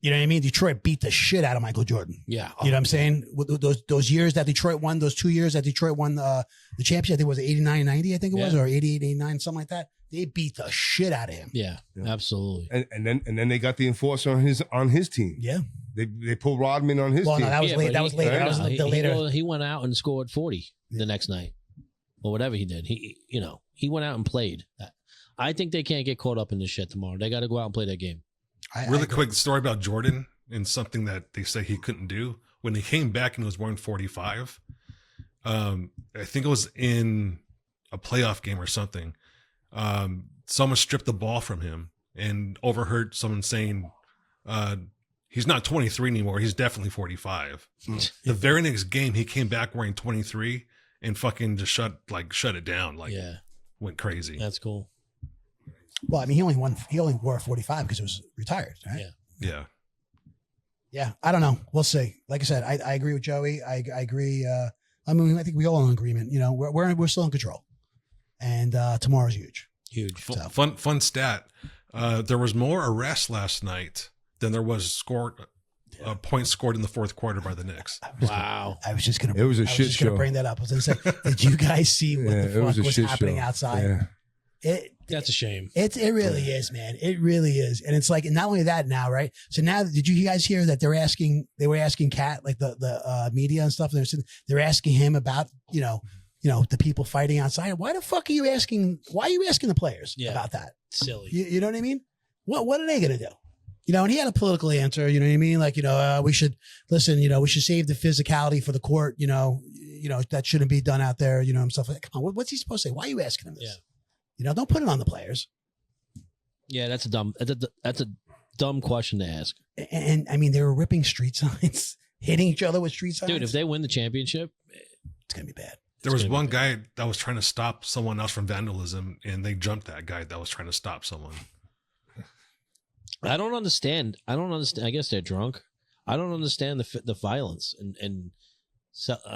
You know what I mean? Detroit beat the shit out of Michael Jordan. Yeah. You know what I'm saying? Those years that Detroit won, those 2 years that Detroit won the championship, I think it was 89, 90, I think it was, or 88, 89, something like that. They beat the shit out of him. Yeah. Absolutely. And then they got the enforcer on his team. Yeah. They pulled Rodman on his team. No, that was late. That was later. That was the later. He went out and scored 40 the next night, or whatever he did. He went out and played. I think they can't get caught up in this shit tomorrow. They got to go out and play their game. Really quick story about Jordan and something that they say he couldn't do. When he came back and was wearing 45, I think it was in a playoff game or something. Someone stripped the ball from him and overheard someone saying, he's not 23 anymore. He's definitely 45. The very next game, he came back wearing 23 and fucking just shut it down. Went crazy. That's cool. Well, I mean, he only wore 45 because it was retired, right? Yeah. Yeah. I don't know. We'll see. Like I said, I agree with Joey. I agree. I think we all are in agreement. We're still in control, and tomorrow's huge. Fun stat. There was more arrests last night than there was points scored in the fourth quarter by the Knicks. Wow. I was just gonna. It was a shit show. Gonna bring that up. I was gonna say, did you guys see what the fuck was happening outside? Yeah. That's a shame. It really is, man. It really is. And it's like, not only that now, right? So now, did you guys hear that they were asking Cat, like the media and stuff, they're asking him about, the people fighting outside. Why the fuck are you asking the players about that? Silly. You know what I mean? What are they going to do? And he had a political answer, you know what I mean? Like, we should listen, we should save the physicality for the court, that shouldn't be done out there, and stuff like that. Come on, what's he supposed to say? Why are you asking him this? Yeah. Don't put it on the players. Yeah, that's a dumb question to ask. And I mean, they were ripping street signs, hitting each other with street signs. Dude, if they win the championship, it's gonna be bad. There was one guy that was trying to stop someone else from vandalism, and they jumped that guy that was trying to stop someone. I don't understand. I guess they're drunk. I don't understand the violence. And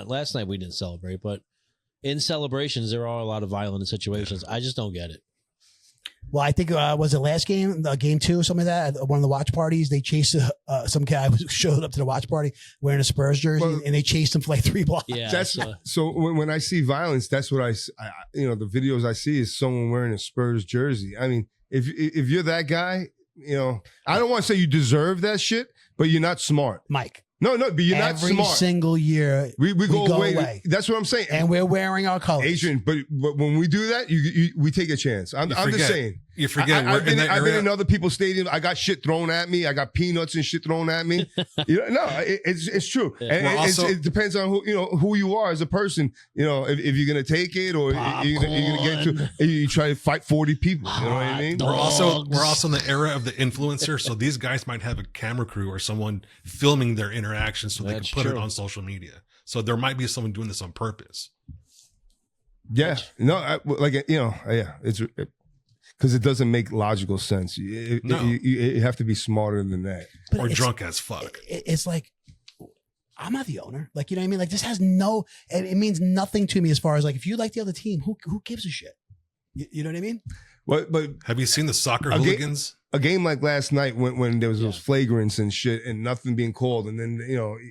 last night we didn't celebrate, but in celebrations, there are a lot of violent situations. I just don't get it. Well, I think, was it last game, game 2 or something like that? At one of the watch parties, they chased some guy who showed up to the watch party wearing a Spurs jersey, and they chased him for like 3 blocks. Yeah. So when I see violence, that's what I the videos I see is someone wearing a Spurs jersey. I mean, if you're that guy, I don't want to say you deserve that shit, but you're not smart. Mike. No, but you're not smart. Every single year, we go away. That's what I'm saying. And we're wearing our colors. Adrian, but when we do that, we take a chance. I'm just saying. You forget I've been in other people's stadiums. I got shit thrown at me. I got peanuts and shit thrown at me. It's true. Yeah. And it depends on who you are as a person. If you're gonna take it or you're gonna get into. You try to fight 40 people. You know what I mean? Dogs. We're also in the era of the influencer. So these guys might have a camera crew or someone filming their interactions so they can put it on social media. So there might be someone doing this on purpose. Yeah. No. It's. Because it doesn't make logical sense. You have to be smarter than that. But or drunk as fuck. It's like, I'm not the owner. Like, you know what I mean? Like, this has it means nothing to me as far as like, if you like the other team, who gives a shit? You know what I mean? But have you seen the soccer hooligans? A game like last night when there was those flagrants and shit and nothing being called. And then,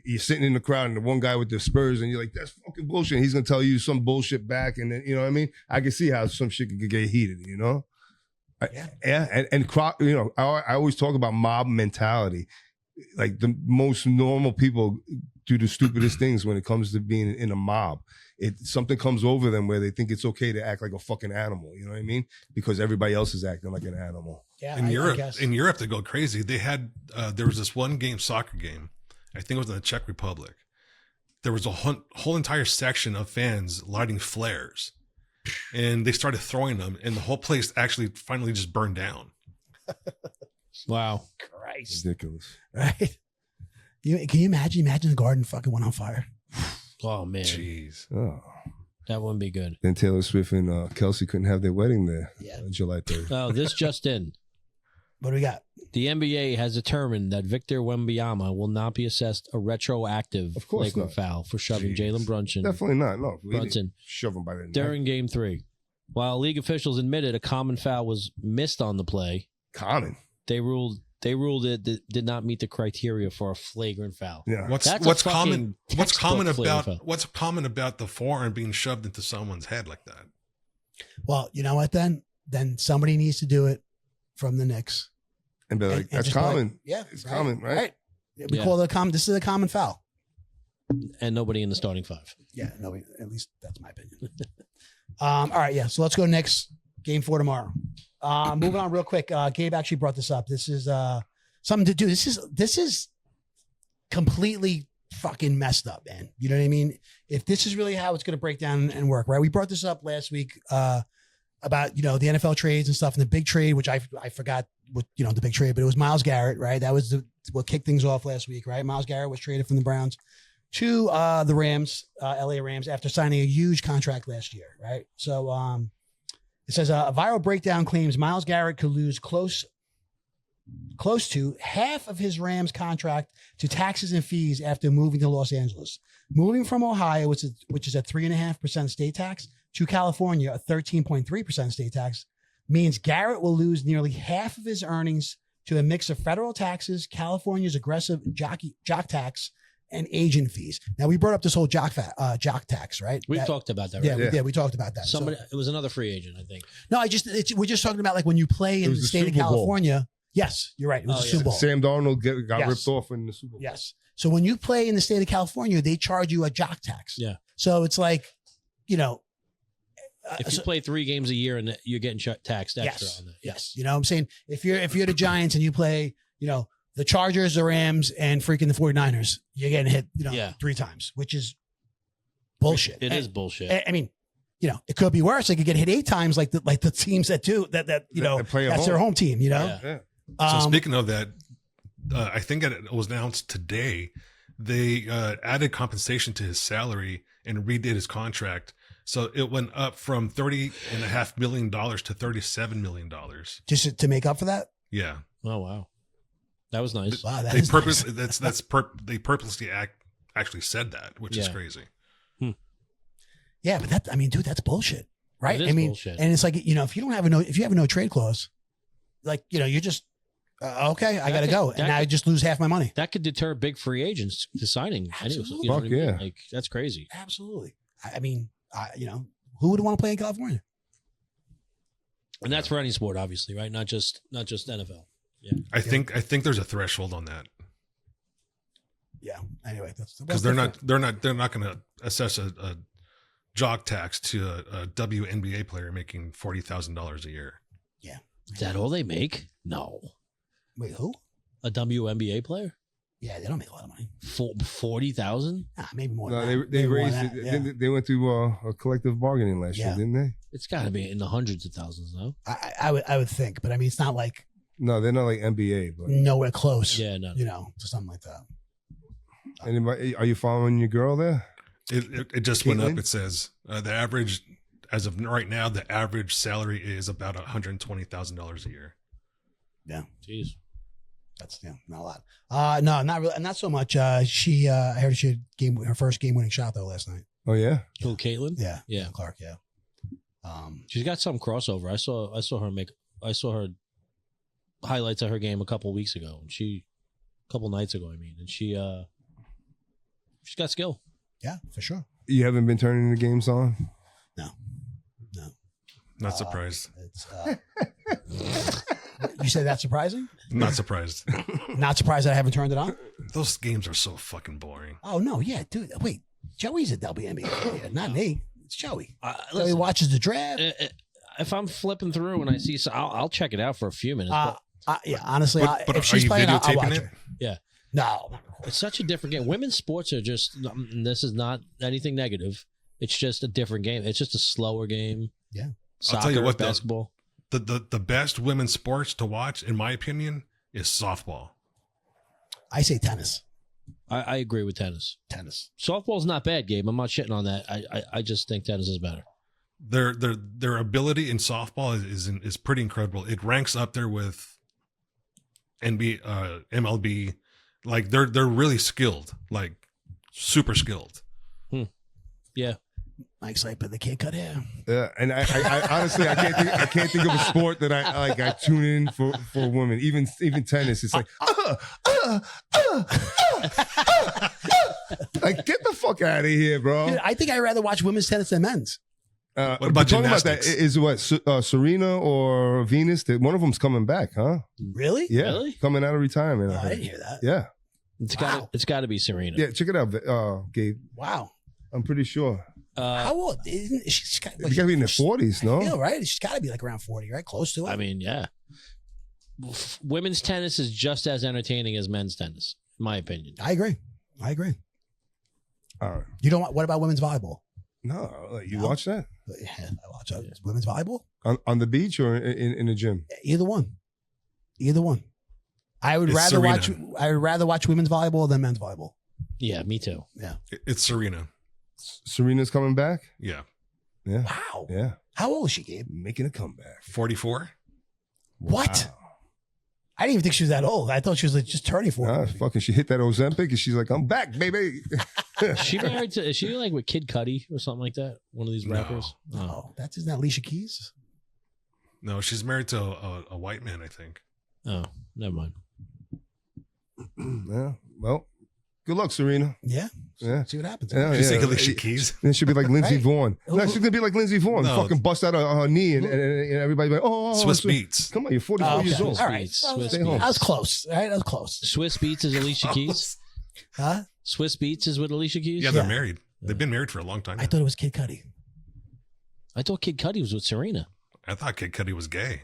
you're sitting in the crowd and the one guy with the Spurs and you're like, that's fucking bullshit. And he's going to tell you some bullshit back. And then, you know what I mean? I can see how some shit could get heated, I always talk about mob mentality. Like the most normal people do the stupidest things when it comes to being in a mob. Something comes over them where they think it's okay to act like a fucking animal. You know what I mean? Because everybody else is acting like an animal. Yeah. In Europe, they go crazy. They had there was this one soccer game. I think it was in the Czech Republic. There was a whole entire section of fans lighting flares. And they started throwing them, and the whole place actually finally just burned down. Wow. Christ. Ridiculous. Right? Can you imagine the garden fucking went on fire? Oh, man. Jeez. Oh. That wouldn't be good. Then Taylor Swift and Kelsey couldn't have their wedding there on July 3rd. Oh, this just in. What do we got? The NBA has determined that Victor Wembanyama will not be assessed a retroactive flagrant foul for shoving Jalen Brunson. Definitely not. No, Brunson shove him by the neck during Game 3. While league officials admitted a common foul was missed on the play, they ruled it did not meet the criteria for a flagrant foul. Yeah. What's common about the forearm being shoved into someone's head like that? Well, you know what? Then somebody needs to do it from the Knicks. And be like, that's common. It's common, right? We call it this is a common foul. And nobody in the starting five. Yeah, nobody. At least that's my opinion. All right, yeah. So let's go Knicks. Game 4 tomorrow. Moving on real quick. Gabe actually brought this up. This is something to do. This is completely fucking messed up, man. You know what I mean? If this is really how it's going to break down and work, right? We brought this up last week about the NFL trades and stuff, and the big trade, which I forgot what the big trade, but it was Myles Garrett, right? That was what kicked things off last week, right? Myles Garrett was traded from the Browns to the Rams, LA Rams, after signing a huge contract last year, right? So it says a viral breakdown claims Myles Garrett could lose close to half of his Rams contract to taxes and fees after moving to Los Angeles. Moving from Ohio, which is a 3.5% state tax, to California, a 13.3% state tax, means Garrett will lose nearly half of his earnings to a mix of federal taxes, California's aggressive jock tax, and agent fees. Now, we brought up this whole jock tax, right? We talked about that, right? Yeah, we talked about that. It was another free agent, I think. No, we're just talking about like when you play in the state of California. Yes, you're right. It was a Super Bowl. Sam Darnold got ripped off in the Super Bowl. Yes. So when you play in the state of California, they charge you a jock tax. Yeah. So it's like, if you play 3 games a year and you're getting taxed extra on that. Yes. You know what I'm saying? If you're the Giants and you play, the Chargers, the Rams, and freaking the 49ers, you're getting hit, 3 times, which is bullshit. It is bullshit. I mean, it could be worse. They could get hit 8 times like the teams that do that that's their home team, Yeah. So speaking of that, I think it was announced today, they added compensation to his salary and redid his contract. So it went up from $30.5 million to $37 million. Just to make up for that? Yeah. Oh, wow. That was nice. Wow, they purposely they purposely actually said that, which is crazy. Yeah, but that's bullshit, right? Bullshit. And it's like, if you have a no trade clause, like, you're just okay, I got to go, and now I just lose half my money. That could deter big free agents to signing. Absolutely. Anyway, Like, that's crazy. Absolutely. I mean, who would want to play in California? And that's for any sport, obviously, right? Not just NFL. Yeah. I think there's a threshold on that. Yeah. Anyway, because they're not going to assess a jock tax to a WNBA player making $40,000 a year. Yeah. Is that all they make? No. Wait, who? A WNBA player? Yeah, they don't make a lot of money. 40,000? Maybe more. No, than that. they Maybe more raised than it. that, yeah. They went through a collective bargaining last year, didn't they? It's got to be in the hundreds of thousands, no? I would think, but I mean, it's not like No, they're not like NBA, but nowhere close. Yeah, no. To something like that. anybody, are you following your girl there? It just went up. Caitlin? It says the average, as of right now, the average salary is about $120,000 a year. Yeah. Jeez. That's not a lot. No, not really, not so much. She, I heard she had her first game-winning shot though last night. Oh yeah, Who, Caitlin? Yeah, Yeah. Clark. Yeah. She's got some crossover. I saw her highlights of her game a couple weeks ago. And a couple nights ago, I mean. And she's got skill. Yeah, for sure. you haven't been turning the games on. No. Not surprised. It's, you say that's surprising? Not surprised. Not surprised that I haven't turned it on? Those games are so fucking boring. Oh, no. Yeah, dude. Wait. Joey's a WNBA player, not me. It's Joey. Joey Listen, watches the draft. if I'm flipping through and I see, I'll check it out for a few minutes. Yeah, honestly, But if are she's you playing, I'll videotaping watch it? her. Yeah. No. It's such a different game. Women's sports are just, this is not anything negative. It's just a different game. It's just a slower game. Yeah. Soccer, I'll tell you what, basketball. The best women's sports to watch, in my opinion, is softball. I say tennis. I agree with tennis. Tennis. Softball's not bad, Gabe. I'm not shitting on that. I just think tennis is better. Their ability in softball is pretty incredible. It ranks up there with MLB. Like they're really skilled, like super skilled. Yeah. Mike's like, but they can't cut hair. Yeah, and I honestly I can't think of a sport that I tune in for women. Even tennis, it's like like get the fuck out of here, bro. Dude, I think I'd rather watch women's tennis than men's. What but about talking gymnastics? about that is what Serena or Venus? One of them's coming back, huh? Really? Yeah, Really? coming out of retirement. Oh, I I heard. didn't hear that. Yeah, It's got to be Serena. yeah. Check it out, Gabe. Wow. I'm pretty sure. How old? She's got, You gotta be in the 40s, no? Yeah, right? She's got to be like around 40, right? Close to it. I mean, yeah. Women's tennis is just as entertaining as men's tennis, in my opinion. I agree. All right. You don't. What about women's volleyball? No, you No. watch that Yeah, I watch women's volleyball. on the beach or in the gym? Either one. I would It's rather Serena. watch. I would rather watch women's volleyball than men's volleyball. Yeah, me too. It's Serena. Serena's coming back. Yeah, Yeah, Wow. yeah, How old is she, Gabe? making a comeback. 44. What? Wow. I didn't even think she was that old. I thought she was like just turning 40. Nah, fucking, she hit that Ozempic and she's like, "I'm back, baby." Is she married to? Is she like with Kid Cudi or something like that? One of these No. rappers. Oh, that's isn't that Alicia Keys? No, she's married to a white man, I think. Oh, never mind. Yeah. Well, good luck, Serena. Yeah. Yeah. See what happens. Yeah, She's yeah. like Alicia Keys. Then she'll be like Lindsey Right. Vaughn. No, she's gonna be like Lindsey Vaughn. No. Fucking bust out her knee and everybody be like, "Oh, Swiss so- Beats. Come on, you're 44 years Okay. old. All right. Swiss Stay home. Beats. I was close. All right. I was close. Swiss Beats is Alicia Keys. Huh? Swiss Beats is with Alicia Keys. Yeah, they're Yeah. married. They've been married for a long time. I thought it was Kid Cudi. I thought Kid Cudi was with Serena. I thought Kid Cudi was gay.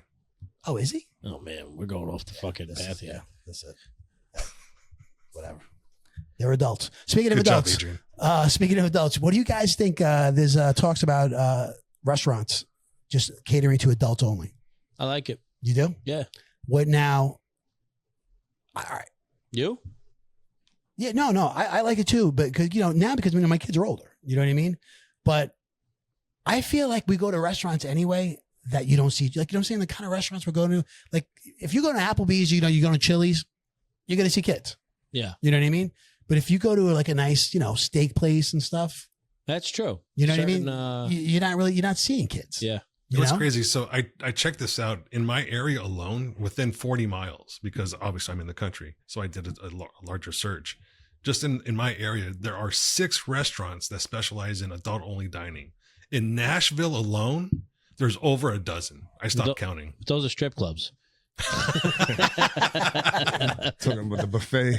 Oh, is he? Oh man, we're going off the fucking path here. That's it. Whatever. They're adults. Speaking of Good job, adults, Adrian. speaking of adults, what do you guys think? There's talks about restaurants just catering to adults only. I like it. You do? Yeah. What now? All right. You? Yeah, no, I like it too, but because because my kids are older, you know what I mean. But I feel like we go to restaurants anyway that you don't see, like I'm saying, the kind of restaurants we're going to. Like if you go to Applebee's, you go to Chili's, you're gonna see kids. Yeah. You know what I mean. But if you go to like a nice, steak place and stuff, That's true. you know what I mean. Certain, You're not seeing kids. Yeah. You What's know? crazy? So I checked this out in my area alone, within 40 miles, because obviously I'm in the country. So I did a larger search. Just in my area, there are 6 restaurants that specialize in adult only dining. In Nashville alone, there's over a dozen. I stopped counting. Those are strip clubs. Talking about the buffet.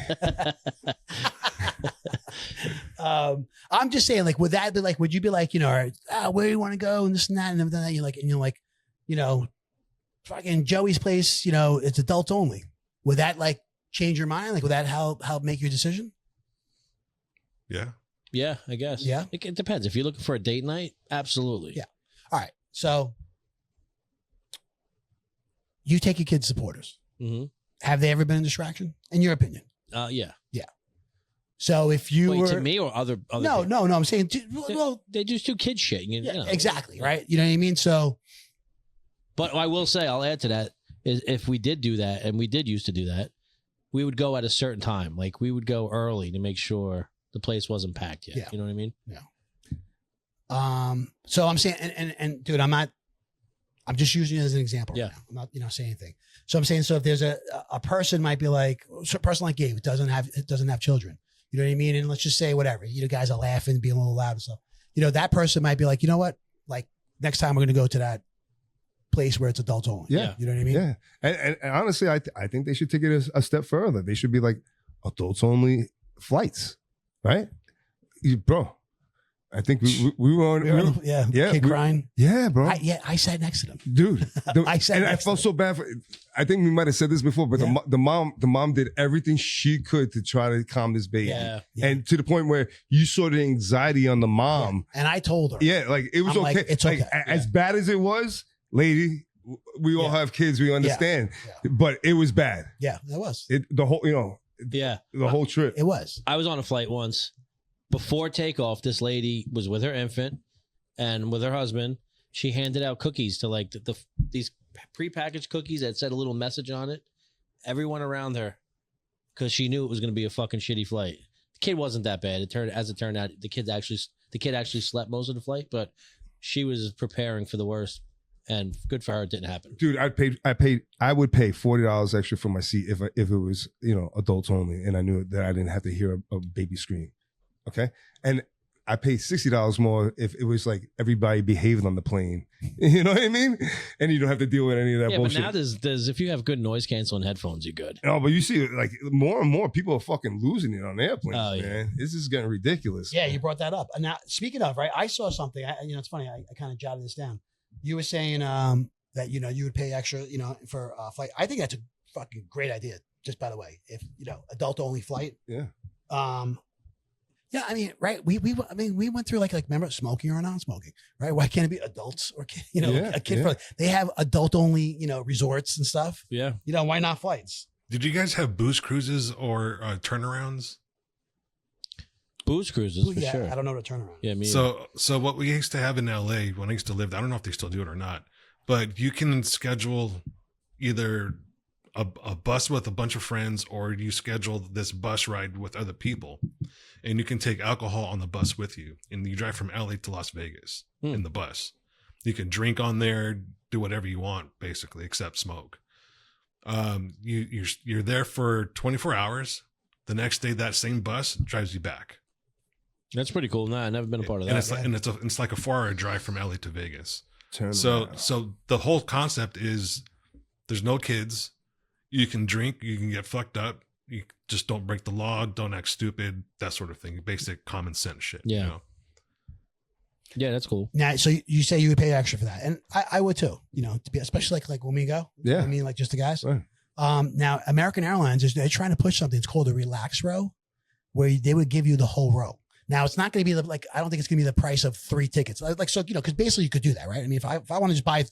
I'm just saying, like, would that be like? Would you be like, all right, where do you want to go and this and that and everything? You're like, fucking Joey's place, it's adults only. Would that like change your mind? Like, would that help make your decision? Yeah. Yeah, I guess. Yeah. It depends. If you're looking for a date night, absolutely. Yeah. All right. So you take your kids' supporters. Mm-hmm. Have they ever been a distraction, in your opinion? Yeah. Yeah. So if you Wait, were to me or other no, people? I'm saying, well, they do kid shit. Exactly. Right. You know what I mean? So, but I will say, I'll add to that is if we did do that, and we did used to do that, we would go at a certain time. Like we would go early to make sure the place wasn't packed yet. Yeah. You know what I mean? Yeah. So I'm saying, and dude, I'm just using it as an example. Yeah. Right now. I'm not saying anything. So I'm saying, so if there's a person might be like, a person like Gabe doesn't have children, you know what I mean? And let's just say whatever, guys are laughing, being a little loud and stuff. That person might be like, you know what? Like next time we're going to go to that place where it's adults only. Yeah. You know what I mean? Yeah. And honestly, I think they should take it a step further. They should be like adults only flights, right? Bro, I think we were on. Kid crying. Yeah, bro. I sat next to them, dude. I felt so bad for. I think we might have said this before, but the mom did everything she could to try to calm this baby, and to the point where you saw the anxiety on the mom. Yeah. And I told her, like it was okay. Like, it's okay. As bad as it was, lady. We all have kids. We understand, but it was bad. Yeah, it was. The whole, the whole trip. It was. I was on a flight once. Before takeoff, this lady was with her infant and with her husband. She handed out cookies to like these prepackaged cookies that said a little message on it. Everyone around her, because she knew it was going to be a fucking shitty flight. The kid wasn't that bad. As it turned out, the kid actually slept most of the flight, but she was preparing for the worst. And good for her, it didn't happen. Dude, I would pay $40 extra for my seat if it was adults only, and I knew that I didn't have to hear a baby scream. Okay, and I paid $60 more if it was like everybody behaving on the plane. You know what I mean? And you don't have to deal with any of that bullshit. But now there's if you have good noise canceling headphones, you're good. No, but you see, like more and more people are fucking losing it on airplanes, man. This is getting ridiculous. Yeah, you brought that up. And now, speaking of, right, I saw something. It's funny. I kind of jotted this down. You were saying that you would pay extra, for a flight. I think that's a fucking great idea. Just by the way, if adult only flight. Yeah. Yeah, I mean, right? We went through like remember smoking or non-smoking, right? Why can't it be adults or a kid friendly? They have adult only, resorts and stuff. Yeah. Why not flights? Did you guys have booze cruises or turnarounds? Booze cruises for sure. I don't know what a turnaround. Yeah, me. So what we used to have in LA when I used to live, I don't know if they still do it or not, but you can schedule either a bus with a bunch of friends, or you schedule this bus ride with other people, and you can take alcohol on the bus with you, and you drive from LA to Las Vegas in the bus. You can drink on there, do whatever you want, basically, except smoke. You're there for 24 hours. The next day, that same bus drives you back. That's pretty cool. Nah, I've never been a part of that. And it's like a 4-hour drive from LA to Vegas. So the whole concept is there's no kids. You can drink, you can get fucked up. You just don't break the law, don't act stupid, that sort of thing. Basic common sense shit. Yeah. Yeah, that's cool. Now, so you say you would pay extra for that, and I would too. To be especially like when we go. Yeah. I mean, like just the guys. Right. Now American Airlines they're trying to push something. It's called a relax row, where they would give you the whole row. Now it's not going to be I don't think it's going to be the price of 3 tickets. Because basically you could do that, right? I mean, if I want to just buy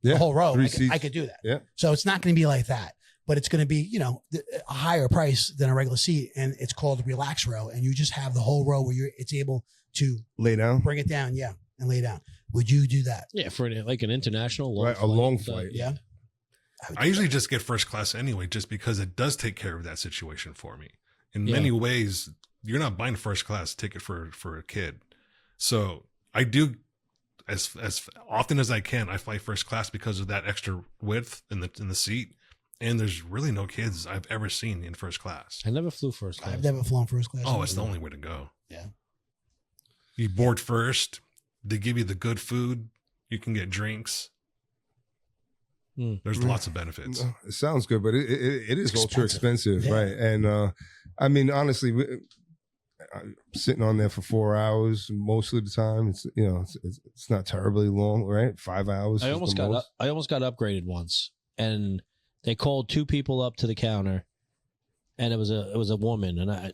the whole row, I could do that. Yeah. So it's not going to be like that, but it's going to be, a higher price than a regular seat. And it's called a relax row. And you just have the whole row where it's able to lay down, bring it down. Yeah. And lay down. Would you do that? Yeah. For like an international long flight. A long flight. Yeah. I usually just get first class anyway, just because it does take care of that situation for me. In many ways, you're not buying a first class ticket for a kid. So I do as often as I can, I fly first class because of that extra width in the seat. And there's really no kids I've ever seen in first class. I never flew first class. I've never flown first class. Oh, it's the only way to go. Yeah. You board first. They give you the good food. You can get drinks. There's lots of benefits. It sounds good, but it is ultra expensive, yeah. right? And I mean, honestly, I'm sitting on there for 4 hours most of the time. It's not terribly long, right? 5 hours. I almost got upgraded once. and they called 2 people up to the counter, and it was a woman, and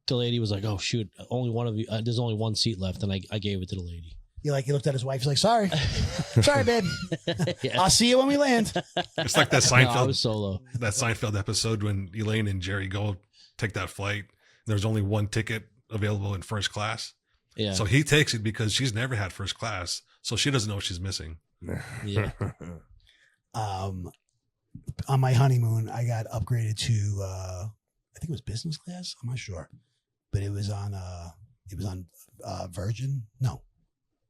the lady was like, "Oh shoot, only one of you. There's only one seat left," and I gave it to the lady. He looked at his wife. He's like, "Sorry, sorry, babe. Yeah. I'll see you when we land." It's like that No, I Seinfeld, was solo. that Seinfeld episode when Elaine and Jerry go take that flight. There's only one ticket available in first class. Yeah. So he takes it because she's never had first class, so she doesn't know what she's missing. Yeah. On my honeymoon, I got upgraded to I think it was business class. I'm not sure, but it was on Virgin. No,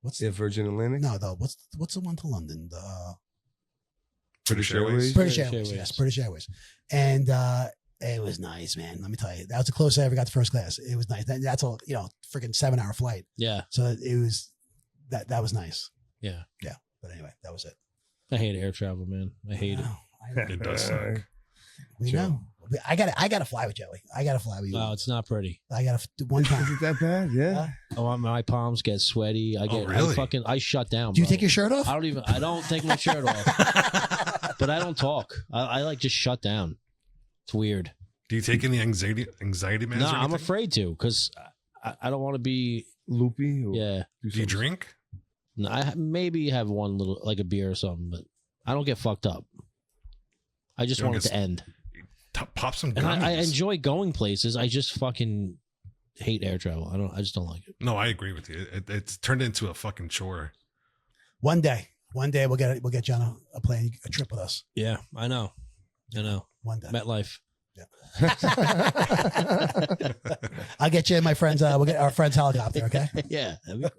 what's Virgin Atlantic? no though? What's the one to London? The British Airways. British Airways. Yes, British Airways. And it was nice, man. Let me tell you, that was the closest I ever got to first class. It was nice. That's a freaking 7-hour flight. Yeah. So it was that was nice. Yeah. Yeah. But anyway, that was it. I hate air travel, man. I hate it. It does suck. We know. I gotta fly with Joey. I gotta fly with you. No, it's not pretty. I gotta one time. Is it that bad? Yeah. Oh, my palms get sweety. Really? I shut down. Do you bro. take your shirt off? I don't take my shirt off, but I don't talk. I like just shut down. It's weird. Do you take any anxiety meds? No, or anything? I'm afraid to because I don't want to be Loopy? Or yeah. Do you drink? No, I maybe have one little like a beer or something, but I don't get fucked up. I just want it to end. Pop some And gummies. I enjoy going places. I just fucking hate air travel. I just don't like it. No, I agree with you. It's turned into a fucking chore. One day we'll get you on a plane, a trip with us. Yeah, I know. One day. MetLife. Yeah. I'll get you in my friends. We'll get our friend's helicopter. Okay. Yeah. We're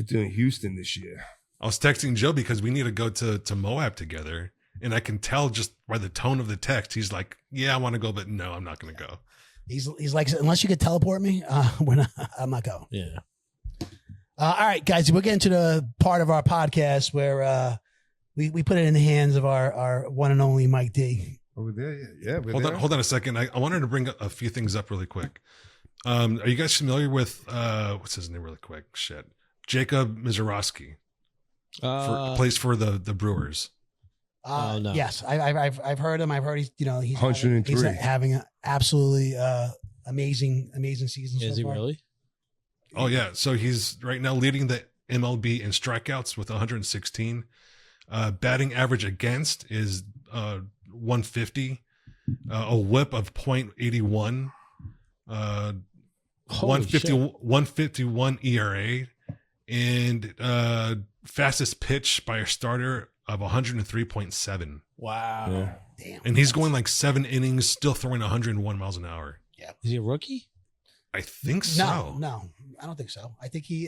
doing Houston this year. I was texting Joe because we need to go to Moab together. And I can tell just by the tone of the text, he's like, "Yeah, I want to go, but no, I'm not going to go." He's like, unless you could teleport me, I'm not going. Yeah. All right, guys, we're getting to the part of our podcast where we put it in the hands of our one and only Mike D. Over there, yeah. We're Hold on a second. I wanted to bring a few things up really quick. Are you guys familiar with what's his name? Really quick, shit. Jacob Mizorowski plays for the Brewers. No. Yes, I've heard him. I've heard he's 103. he's having an absolutely amazing season. Is so he far. really? Oh yeah, so he's right now leading the MLB in strikeouts with 116. Batting average against is 150. A WHIP of .81. 151 ERA, and fastest pitch by a starter of 103.7. Wow. Yeah. Damn. And he's going like 7 innings, still throwing 101 miles an hour. Yeah. Is he a rookie? I think so. No, I don't think so. I think he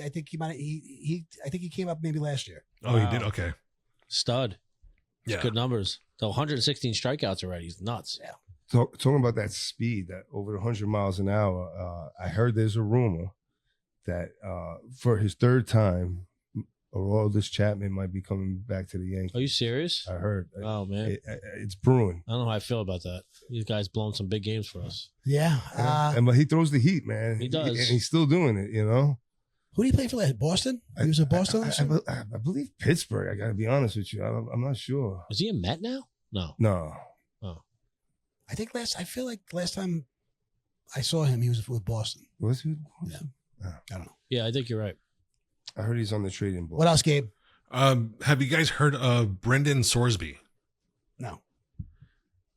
came up maybe last year. Oh, Wow. he did? Okay. Stud. Yeah. Good numbers. So 116 strikeouts already. He's nuts. Yeah. Talking about that speed, that over 100 miles an hour, I heard there's a rumor that for his third time, Aroldis Chapman might be coming back to the Yankees. Are you serious? I heard. Oh, man. It's brewing. I don't know how I feel about that. These guys blowing some big games for us. Yeah. But he throws the heat, man. He does. And he's still doing it, Who did he play for last? Boston? He was at Boston. I believe Pittsburgh. I got to be honest with you. I'm not sure. Is he a Met now? No. No. I think I feel like last time I saw him, he was with Boston. Was he? Yeah. I don't know. Yeah, I think you're right. I heard he's on the trading board. What else, Gabe? Have you guys heard of Brendan Sorsby? No.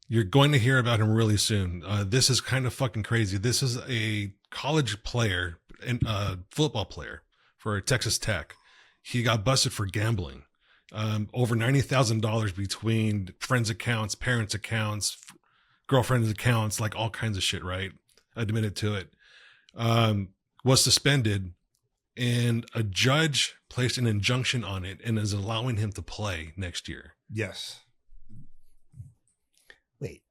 You're going to hear about him really soon. This is kind of fucking crazy. This is a college player and football player for Texas Tech. He got busted for gambling. Over $90,000 between friends' accounts, parents' accounts, girlfriend's accounts, like all kinds of shit, right? Admitted to it. Was suspended, and a judge placed an injunction on it and is allowing him to play next year. Yes. Wait.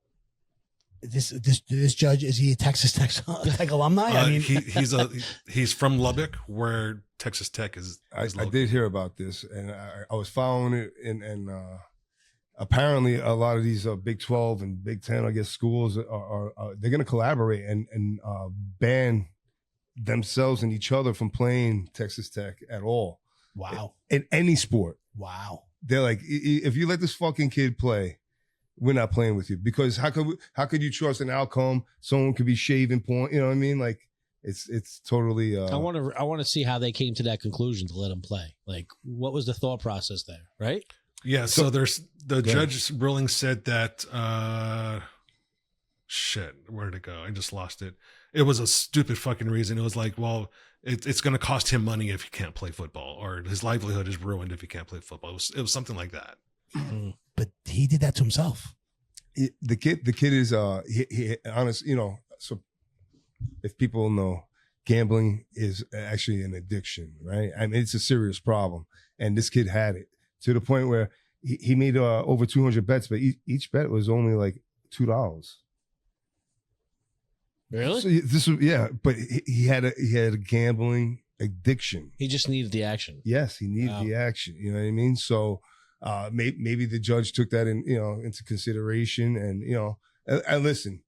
This judge, is he a Texas Tech alumni? I mean, he's from Lubbock, where Texas Tech is. I did hear about this, and I was following it, and apparently a lot of these Big 12 and Big 10, I guess, schools are they're going to collaborate and ban themselves and each other from playing Texas Tech at all. wow. In any sport. Wow. They're like, if you let this fucking kid play, we're not playing with you, because how could you trust an outcome? Someone could be shaving porn. You know what I mean? Like it's totally. I want to see how they came to that conclusion to let him play. Like, what was the thought process there? Right? Yeah. So there's the judge's ruling said that. Shit, where did it go? I just lost it. It was a stupid fucking reason. It was like, well, it's going to cost him money if he can't play football, or his livelihood is ruined if he can't play football. It was something like that. But he did that to himself. The kid is he honest. You know, so if people know, gambling is actually an addiction, right? I mean, it's a serious problem, and this kid had it to the point where he made over 200 bets, but each bet was only like $2. Really? So this was, yeah, but he had a gambling addiction. He just needed the action. Yes, he needed the action. You know what I mean? So maybe the judge took that into consideration, and and listen,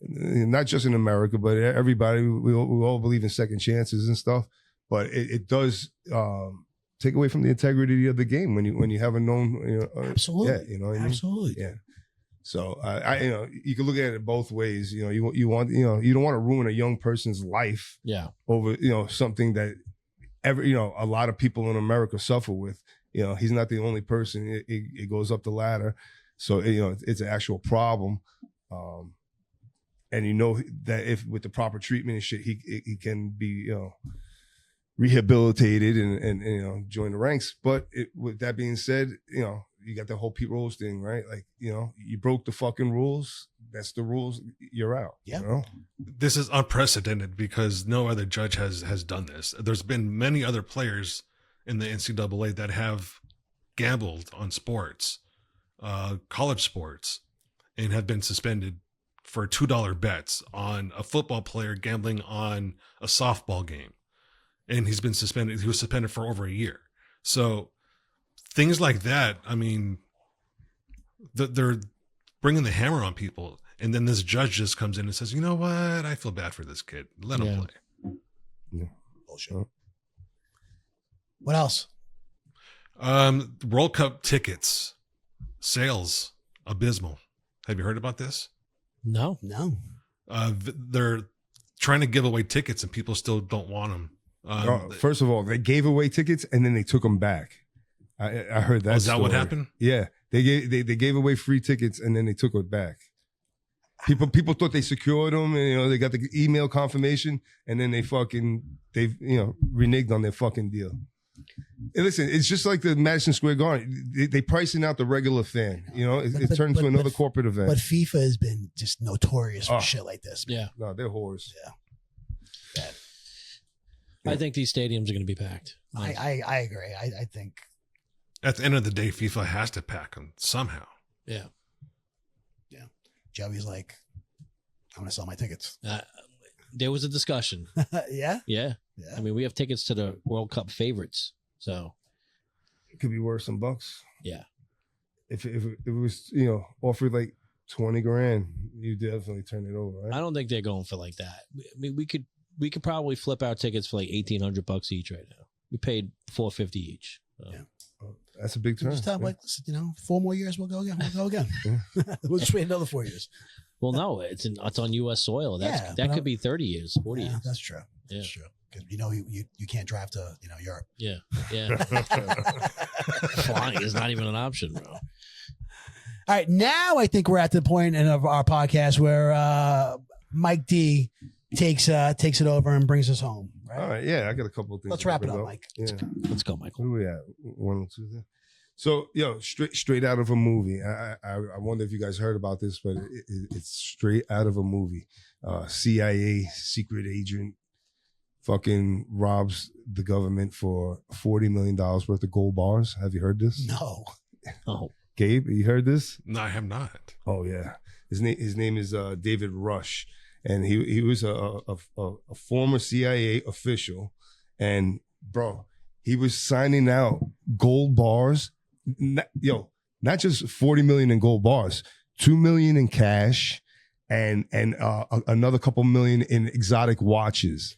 not just in America, but everybody, we all believe in second chances and stuff. But it does take away from the integrity of the game when you have a known. Absolutely. Yeah, you know what I mean? Absolutely. Yeah. So you can look at it both ways. You want you don't want to ruin a young person's life. Yeah. Over something that a lot of people in America suffer with. He's not the only person. It goes up the ladder. So it's an actual problem. And that if with the proper treatment and shit, he can be rehabilitated and join the ranks. But with that being said, you got the whole Pete Rose thing, right? Like, you broke the fucking rules. That's the rules. You're out. Yeah. This is unprecedented because no other judge has done this. There's been many other players in the NCAA that have gambled on sports, college sports, and have been suspended for $2 bets on a football player gambling on a softball game. And he was suspended for over a year. So things like that, I mean, they're bringing the hammer on people. And then this judge just comes in and says, you know what? I feel bad for this kid. Let him play. Yeah. Bullshit. What else? World Cup tickets, sales, abysmal. Have you heard about this? No. They're trying to give away tickets and people still don't want them. First of all, they gave away tickets and then they took them back. I heard that. Is that what happened? Yeah, they gave away free tickets and then they took it back. People thought they secured them, and they got the email confirmation, and then they reneged on their fucking deal. And listen, it's just like the Madison Square Garden. They pricing out the regular fan. It turned into another corporate event. But FIFA has been just notorious for shit like this. Yeah. No, they're whores. Yeah. Bad. I think these stadiums are going to be packed. I agree. I think at the end of the day, FIFA has to pack them somehow. Yeah. Yeah. Joey's like, I'm going to sell my tickets. There was a discussion. Yeah? Yeah. I mean, we have tickets to the World Cup favorites. So it could be worse than bucks. Yeah. If it was, offered like 20 grand, you definitely turn it over, right? I don't think they're going for like that. I mean, we could probably flip our tickets for like $1,800 each right now. We paid $450 each. So. Yeah. That's a big turn. Just have 4 more years, we'll go again. We'll just wait another 4 years. Well, no, it's on U.S. soil. That could be 30 years, 40 years. That's true. Yeah. That's true. Because you can't drive to Europe. Yeah. Flying is not even an option, bro. All right, now I think we're at the point of our podcast where Mike D takes it over and brings us home. Right? All right, yeah, I got a couple of things. Let's wrap it up, Mike. Yeah. Let's go, Michael. Where we at? 102 there. So, straight out of a movie. I wonder if you guys heard about this, but it's straight out of a movie. CIA secret agent fucking robs the government for $40 million worth of gold bars. Have you heard this? No. Oh, Gabe, you heard this? No, I have not. Oh yeah, his name is David Rush, and he was a former CIA official, and bro, he was signing out gold bars. Not just 40 million in gold bars, 2 million in cash, and another couple million in exotic watches.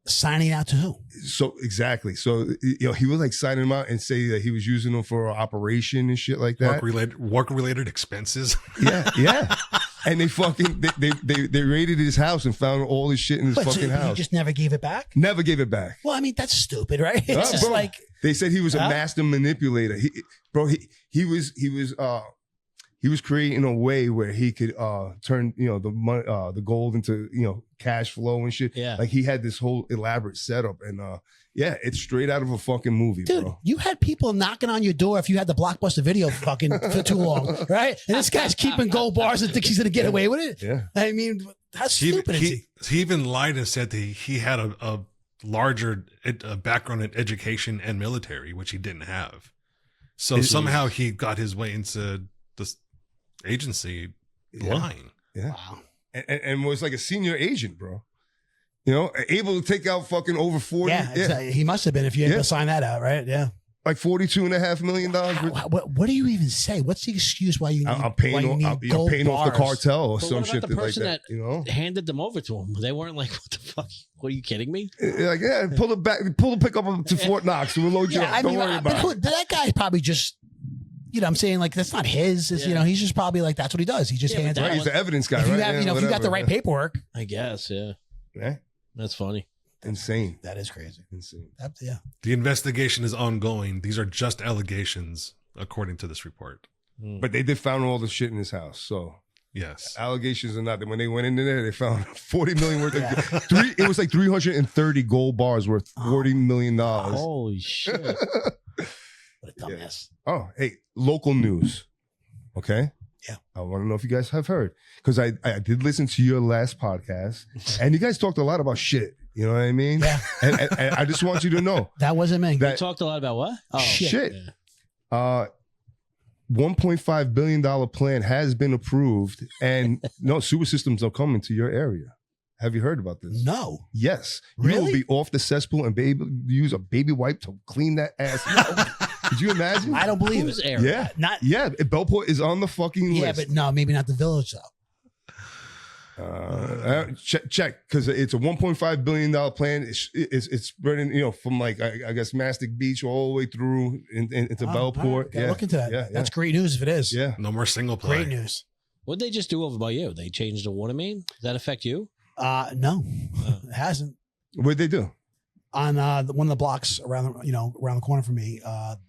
Signing out to who? So exactly. So he was like signing them out and say that he was using them for operation and shit like that. Work related expenses. Yeah. And they fucking they raided his house and found all his shit in his fucking house. He just never gave it back? Never gave it back. Well, I mean, that's stupid, right? It's just bro, like they said he was a master manipulator. He was creating a way where he could turn the gold into cash flow and shit. Yeah. Like he had this whole elaborate setup and it's straight out of a fucking movie, dude, bro. You had people knocking on your door if you had the Blockbuster video fucking for too long, right? And this guy's keeping gold bars and thinks he's gonna get away with it. Yeah. I mean, how stupid is he? He even lied and said that he had a larger background in education and military, which he didn't have. So somehow he got his way into this agency line. Yeah. Wow. And was like a senior agent, bro. Able to take out fucking over 40. Yeah. He must have been if you had to sign that out, right? Yeah. Like $42.5 million. What do you even say? What's the excuse why you need? I'm paying off the cartel or some shit the person like that. handed them over to him. They weren't like, "What the fuck? What are you kidding me?" Like, pull the pickup up to Fort Knox. We'll load you up. Don't worry about it. That guy probably just. I'm saying, like, that's not his. He's just probably like, that's what he does. He just hands it. He's the evidence guy, if you right? have, if you got the right paperwork. I guess, yeah. That's funny. Insane. That is crazy. Insane. Yeah. The investigation is ongoing. These are just allegations, according to this report. But they did found all the shit in his house. So yes, allegations or not. When they went into there, they found $40 million worth of it was like 330 gold bars worth $40 million. Holy shit. What a dumbass. Oh, hey, local news. Okay. Yeah. I want to know if you guys have heard, because I did listen to your last podcast and you guys talked a lot about shit. You know what I mean? Yeah. And I just want you to know. That wasn't me. We talked a lot about what? Oh, shit. Yeah. $1.5 billion plan has been approved and no sewer systems are coming to your area. Have you heard about this? No. Yes. Really? You will be off the cesspool and use a baby wipe to clean that ass out. Could you imagine? I don't believe Whose it. area? Yeah. Belport is on the fucking list. Yeah, but no, maybe not the village though. Check, because it's a $1.5 billion plan. It's spreading, from like I guess Mastic Beach all the way through into Belport. Right. Look into that. Yeah, that's great news if it is. Yeah. No more single play. Great news. What'd they just do over by you? They changed the water main? Does that affect you? No, it hasn't. What'd they do? On one of the blocks around the corner from me,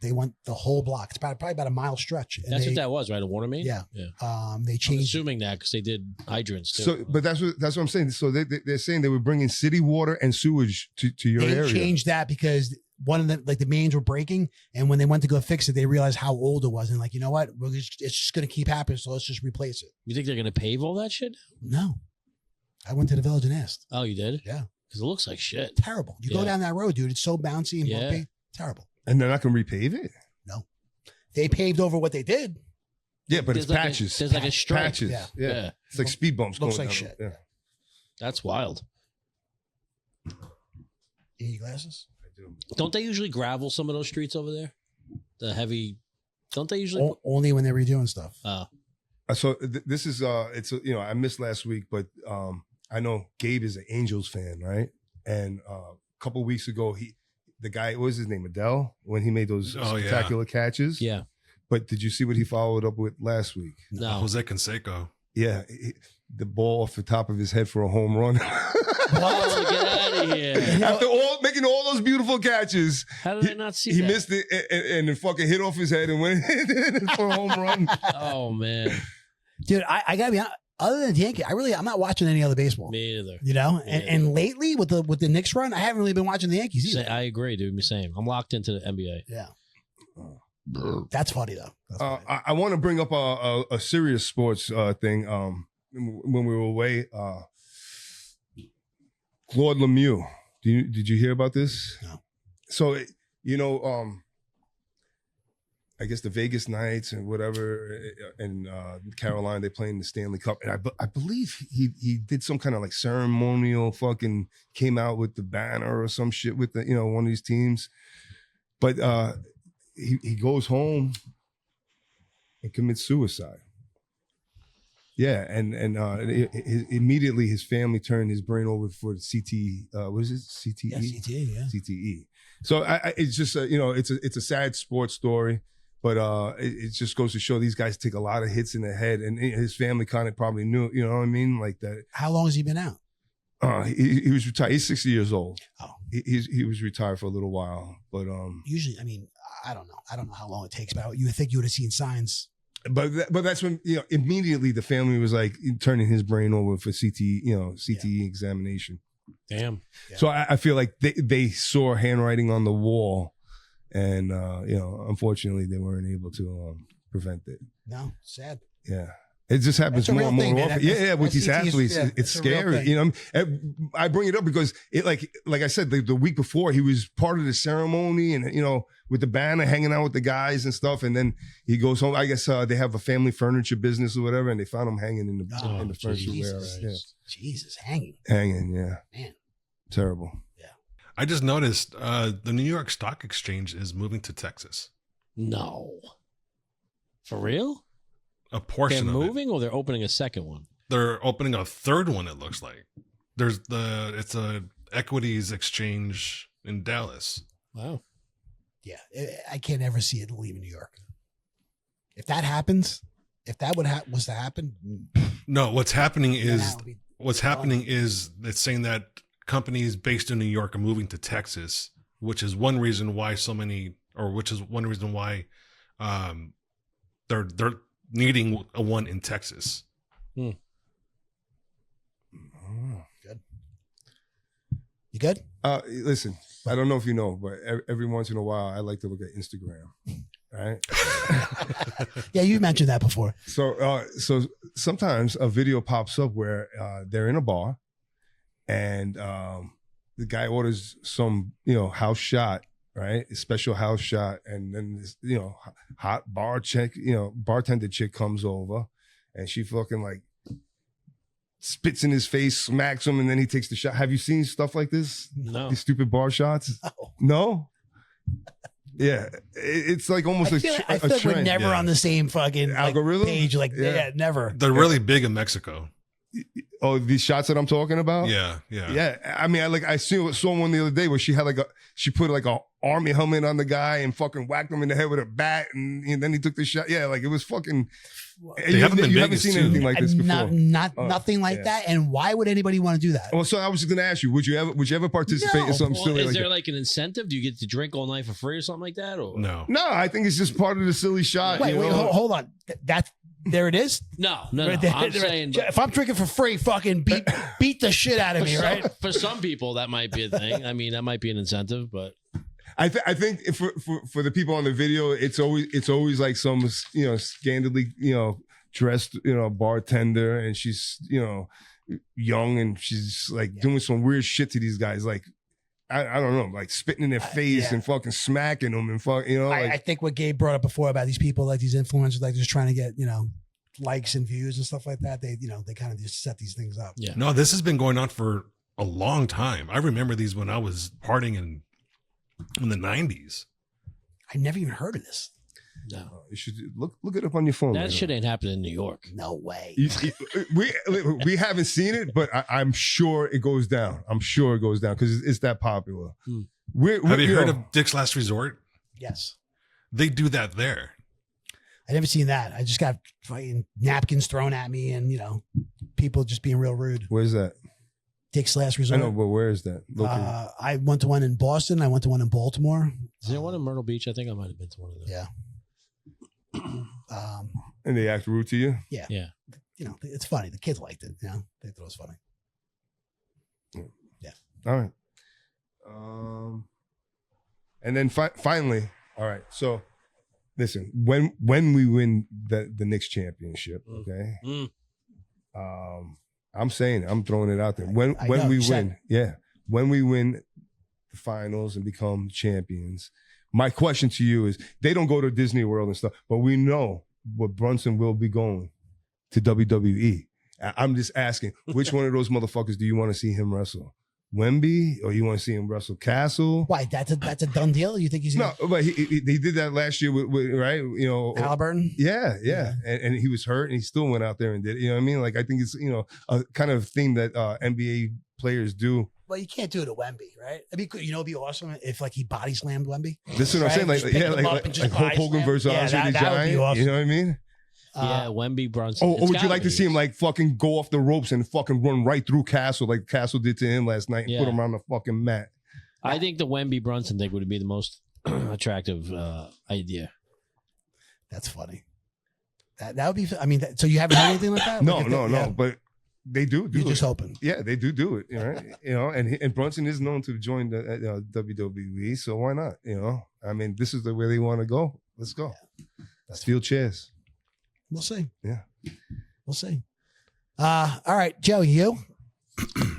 they went the whole block. It's probably about a mile stretch. That's what that was, right? A water main? Yeah. They I'm changed. assuming that because they did hydrants too. So, but that's what I'm saying. So they're saying they were bringing city water and sewage to your area. They changed that because one of the mains were breaking, and when they went to go fix it, they realized how old it was, and like, you know what, it's just going to keep happening, so let's just replace it. You think they're going to pave all that shit? No, I went to the village and asked. Oh, you did? Yeah. Because it looks like shit. Terrible. You go down that road, dude. It's so bouncy and bumpy. Terrible. And they're not going to repave it? No. They paved over what they did. Yeah, but there's it's like patches. There's like a stripe. Patches. Yeah. It's like speed bumps. Looks going like down. shit. Yeah. That's wild. You need your glasses? I do. Don't they usually gravel some of those streets over there? The heavy. Don't they usually? Only when they're redoing stuff. Oh. So this is I missed last week, but I know Gabe is an Angels fan, right? And a couple weeks ago, the guy, what was his name, Adele, when he made those spectacular catches. Yeah. But did you see what he followed up with last week? No. Jose Canseco. Yeah, the ball off the top of his head for a home run. Oh, get out of here! After making all those beautiful catches, How did I not see he that? missed it and then fucking hit off his head and went for a home run. Oh man, dude, I gotta be honest. Other than the Yankees, I'm not watching any other baseball. Me either. And lately with the Knicks run, I haven't really been watching the Yankees either. I agree, dude. Same. I'm locked into the NBA. Yeah. That's funny though. I want to bring up a serious sports thing. When we were away, Claude Lemieux. Did you hear about this? No. So I guess the Vegas Knights and whatever, and Carolina, they play in the Stanley Cup, and I believe he did some kind of like ceremonial fucking came out with the banner or some shit with the one of these teams, but he goes home and commits suicide. Yeah, and immediately his family turned his brain over for CT. What is it? CTE. Yeah, CTE. Yeah. CTE. So it's just it's a sad sports story, but it just goes to show these guys take a lot of hits in the head, and his family kind of probably knew. You know what I mean? Like that. How long has he been out? He was retired. He's 60 years old. Oh, he was retired for a little while, but usually, I mean, I don't know how long it takes, but you would think you would have seen signs. But that's when immediately the family was like turning his brain over for CTE examination. Damn. Yeah. So I feel like they saw handwriting on the wall, and unfortunately they weren't able to prevent it. No, sad. Yeah. It just happens more and more often. Yeah, with these athletes, it's scary. I bring it up because it, like I said, the week before he was part of the ceremony, and with the banner, hanging out with the guys and stuff, and then he goes home. I guess they have a family furniture business or whatever, and they found him hanging in the furniture warehouse. Yeah. Jesus, hanging, yeah, man, terrible. Yeah, I just noticed the New York Stock Exchange is moving to Texas. No, for real? A portion they're of moving, or they're opening a second one? They're opening a third one. It looks like it's a equities exchange in Dallas. Wow. Yeah, I can't ever see it leaving New York. If that happens, if that was to happen, no. What's happening is it's saying that companies based in New York are moving to Texas, which is one reason why they're needing a one in Texas. Good. You good? Listen, I don't know if you know, but every once in a while, I like to look at Instagram. Right? Yeah, you mentioned that before. So sometimes a video pops up where they're in a bar, and the guy orders some, house shot. Right, a special house shot, and then this, hot bartender chick comes over, and she fucking like spits in his face, smacks him, and then he takes the shot. Have you seen stuff like this? No. These stupid bar shots? No? Yeah, it's like almost I feel like we're never on the same fucking algorithm page. Yeah, never. They're really big in Mexico. Oh, these shots that I'm talking about? Yeah. I mean, I saw one the other day where she put like a army helmet on the guy and fucking whacked him in the head with a bat, and then he took the shot. Yeah, like it was fucking. You haven't seen anything like this before. Nothing like that. And why would anybody want to do that? Well, so I was just going to ask you, would you ever participate in something silly? Is there like an incentive? Do you get to drink all night for free or something like that? Or no, I think it's just part of the silly shot. Wait, hold on. There it is. No. I'm saying, if I'm drinking for free, fucking beat the shit out of me, right? For some people, that might be a thing. I mean, that might be an incentive, but I think for the people on the video, it's always like some scandally dressed bartender, and she's young, and she's like doing some weird shit to these guys, like I don't know, like spitting in their face and fucking smacking them and I think what Gabe brought up before about these people, like these influencers, like just trying to get likes and views and stuff like that. They kind of just set these things up. Yeah. No, this has been going on for a long time. I remember these when I was partying in the 90s. I never even heard of this. No. You should look it up on your phone. That shit ain't happening in New York. No way. We haven't seen it, but I'm sure it goes down. I'm sure it goes down because it's that popular. Have you heard of Dick's Last Resort? Yes. They do that there. I never seen that. I just got fucking napkins thrown at me and, people just being real rude. Where's that? Dick's Last Resort. I know, but where is that? I went to one in Boston. I went to one in Baltimore. Is there one in Myrtle Beach? I think I might have been to one of those. Yeah. And they act rude to you? Yeah. Yeah. It's funny. The kids liked it. They thought it was funny. Yeah. All right. And then finally, all right. So listen, when we win the Knicks championship, okay? I'm saying it, I'm throwing it out there. When we win the finals and become champions, my question to you is, they don't go to Disney World and stuff, but we know what Brunson will be going to WWE. I'm just asking, which one of those motherfuckers do you want to see him wrestle? Wemby, or you want to see him wrestle Castle? Why? That's a done deal. You think he's No, but they did that last year with right? You know, Halliburton? Yeah. And he was hurt, and he still went out there and did it. You know what I mean? Like, I think it's, you know, a kind of thing that NBA players do. Well, you can't do it to Wemby, right? It'd be awesome if like he body slammed Wemby. This is what I'm saying. Like, yeah, like Hulk Hogan versus Andre the Giant. Awesome. You know what I mean? Yeah, Wemby Brunson. Or would you like to see him like fucking go off the ropes and fucking run right through Castle like Castle did to him last night and put him on the fucking mat? I think the Wemby Brunson thing would be the most attractive idea. That's funny. That would be. I mean, so you haven't heard anything like that? No. But they do. You're just hoping. Yeah, they do it. You know, and Brunson is known to join the WWE, so why not? You know, I mean, this is the way they want to go. Let's go. Let's field chairs. We'll see. Yeah. We'll see. All right, Joe, you?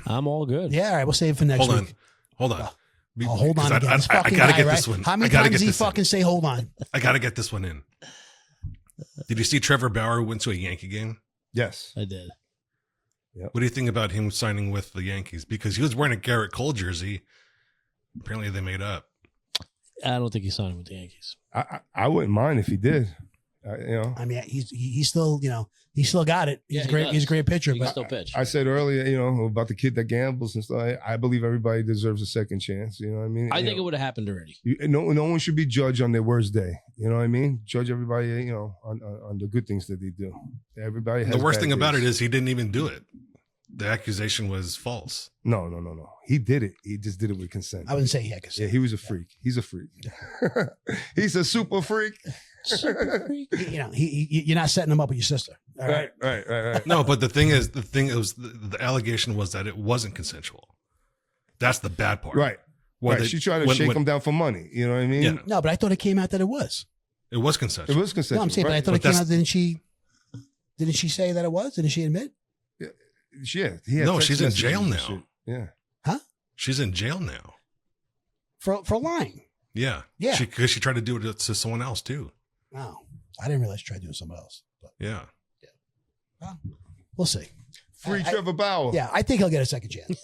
I'm all good. Yeah, all right. We'll save it for next week. Oh, hold on again. I gotta get this one. How many times does he fucking say hold on? I gotta get this one in. Did you see Trevor Bauer went to a Yankee game? Yes. I did. Yep. What do you think about him signing with the Yankees? Because he was wearing a Garrett Cole jersey. Apparently they made up. I don't think he's signing with the Yankees. I wouldn't mind if he did. You know, I mean, he's still, you know, he still got it. He's Yeah, great. he He's a great pitcher. He can But still pitch. I said earlier, you know, about the kid that gambles and stuff. I believe everybody deserves a second chance. You know what I mean? I think it would have happened already. No one should be judged on their worst day. You know what I mean? Judge everybody, you know, on the good things that they do. Everybody has The worst bad thing about days. it is he didn't even do it. The accusation was false. No. He did it. He just did it with consent. I wouldn't say he had Yeah, he was a freak. He's a freak. He's a super freak. You know, you're not setting him up with your sister. All right. Right. No, but the allegation was that it wasn't consensual. That's the bad part. Right. She tried to shake him down for money. You know what I mean? Yeah. No, but I thought it came out that it was. It was consensual. It was consensual. No, I'm saying, but I thought it came out. Didn't she say that it was? Didn't she admit? Yeah. No, she's in jail now. Yeah. Huh? She's in jail now. For lying. Yeah. Yeah. Because she tried to do it to someone else too. Oh, I didn't realize she tried to do it to somebody else. But Yeah. well, we'll see. Free Trevor Bauer. Yeah, I think he'll get a second chance.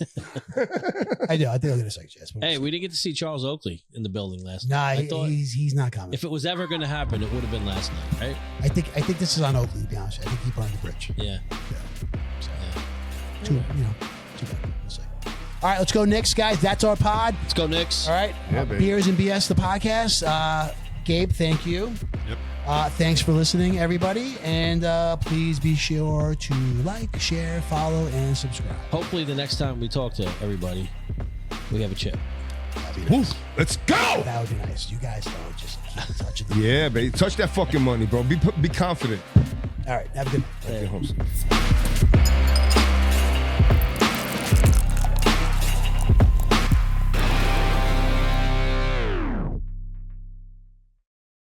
I do. I think he'll get a second chance. Hey, we didn't get to see Charles Oakley in the building last Nah, night. I thought he's not coming. if it was ever going to happen, it would have been last night, right? I think this is on Oakley, to be honest. I think he burned the bridge. Yeah. Too bad. We'll see. All right, let's go Knicks, guys. That's our pod. Let's go, Knicks. All right. Yeah, baby. Beers and BS, the podcast. Gabe, thank you. Yep. Thanks for listening, everybody. And please be sure to like, share, follow, and subscribe. Hopefully, the next time we talk to everybody, we have a chip. That'd be nice. Let's go. That would be nice. You guys don't just keep touching the Yeah, baby. Touch that fucking money, bro. Be confident. All right. Have a good night. Take it home.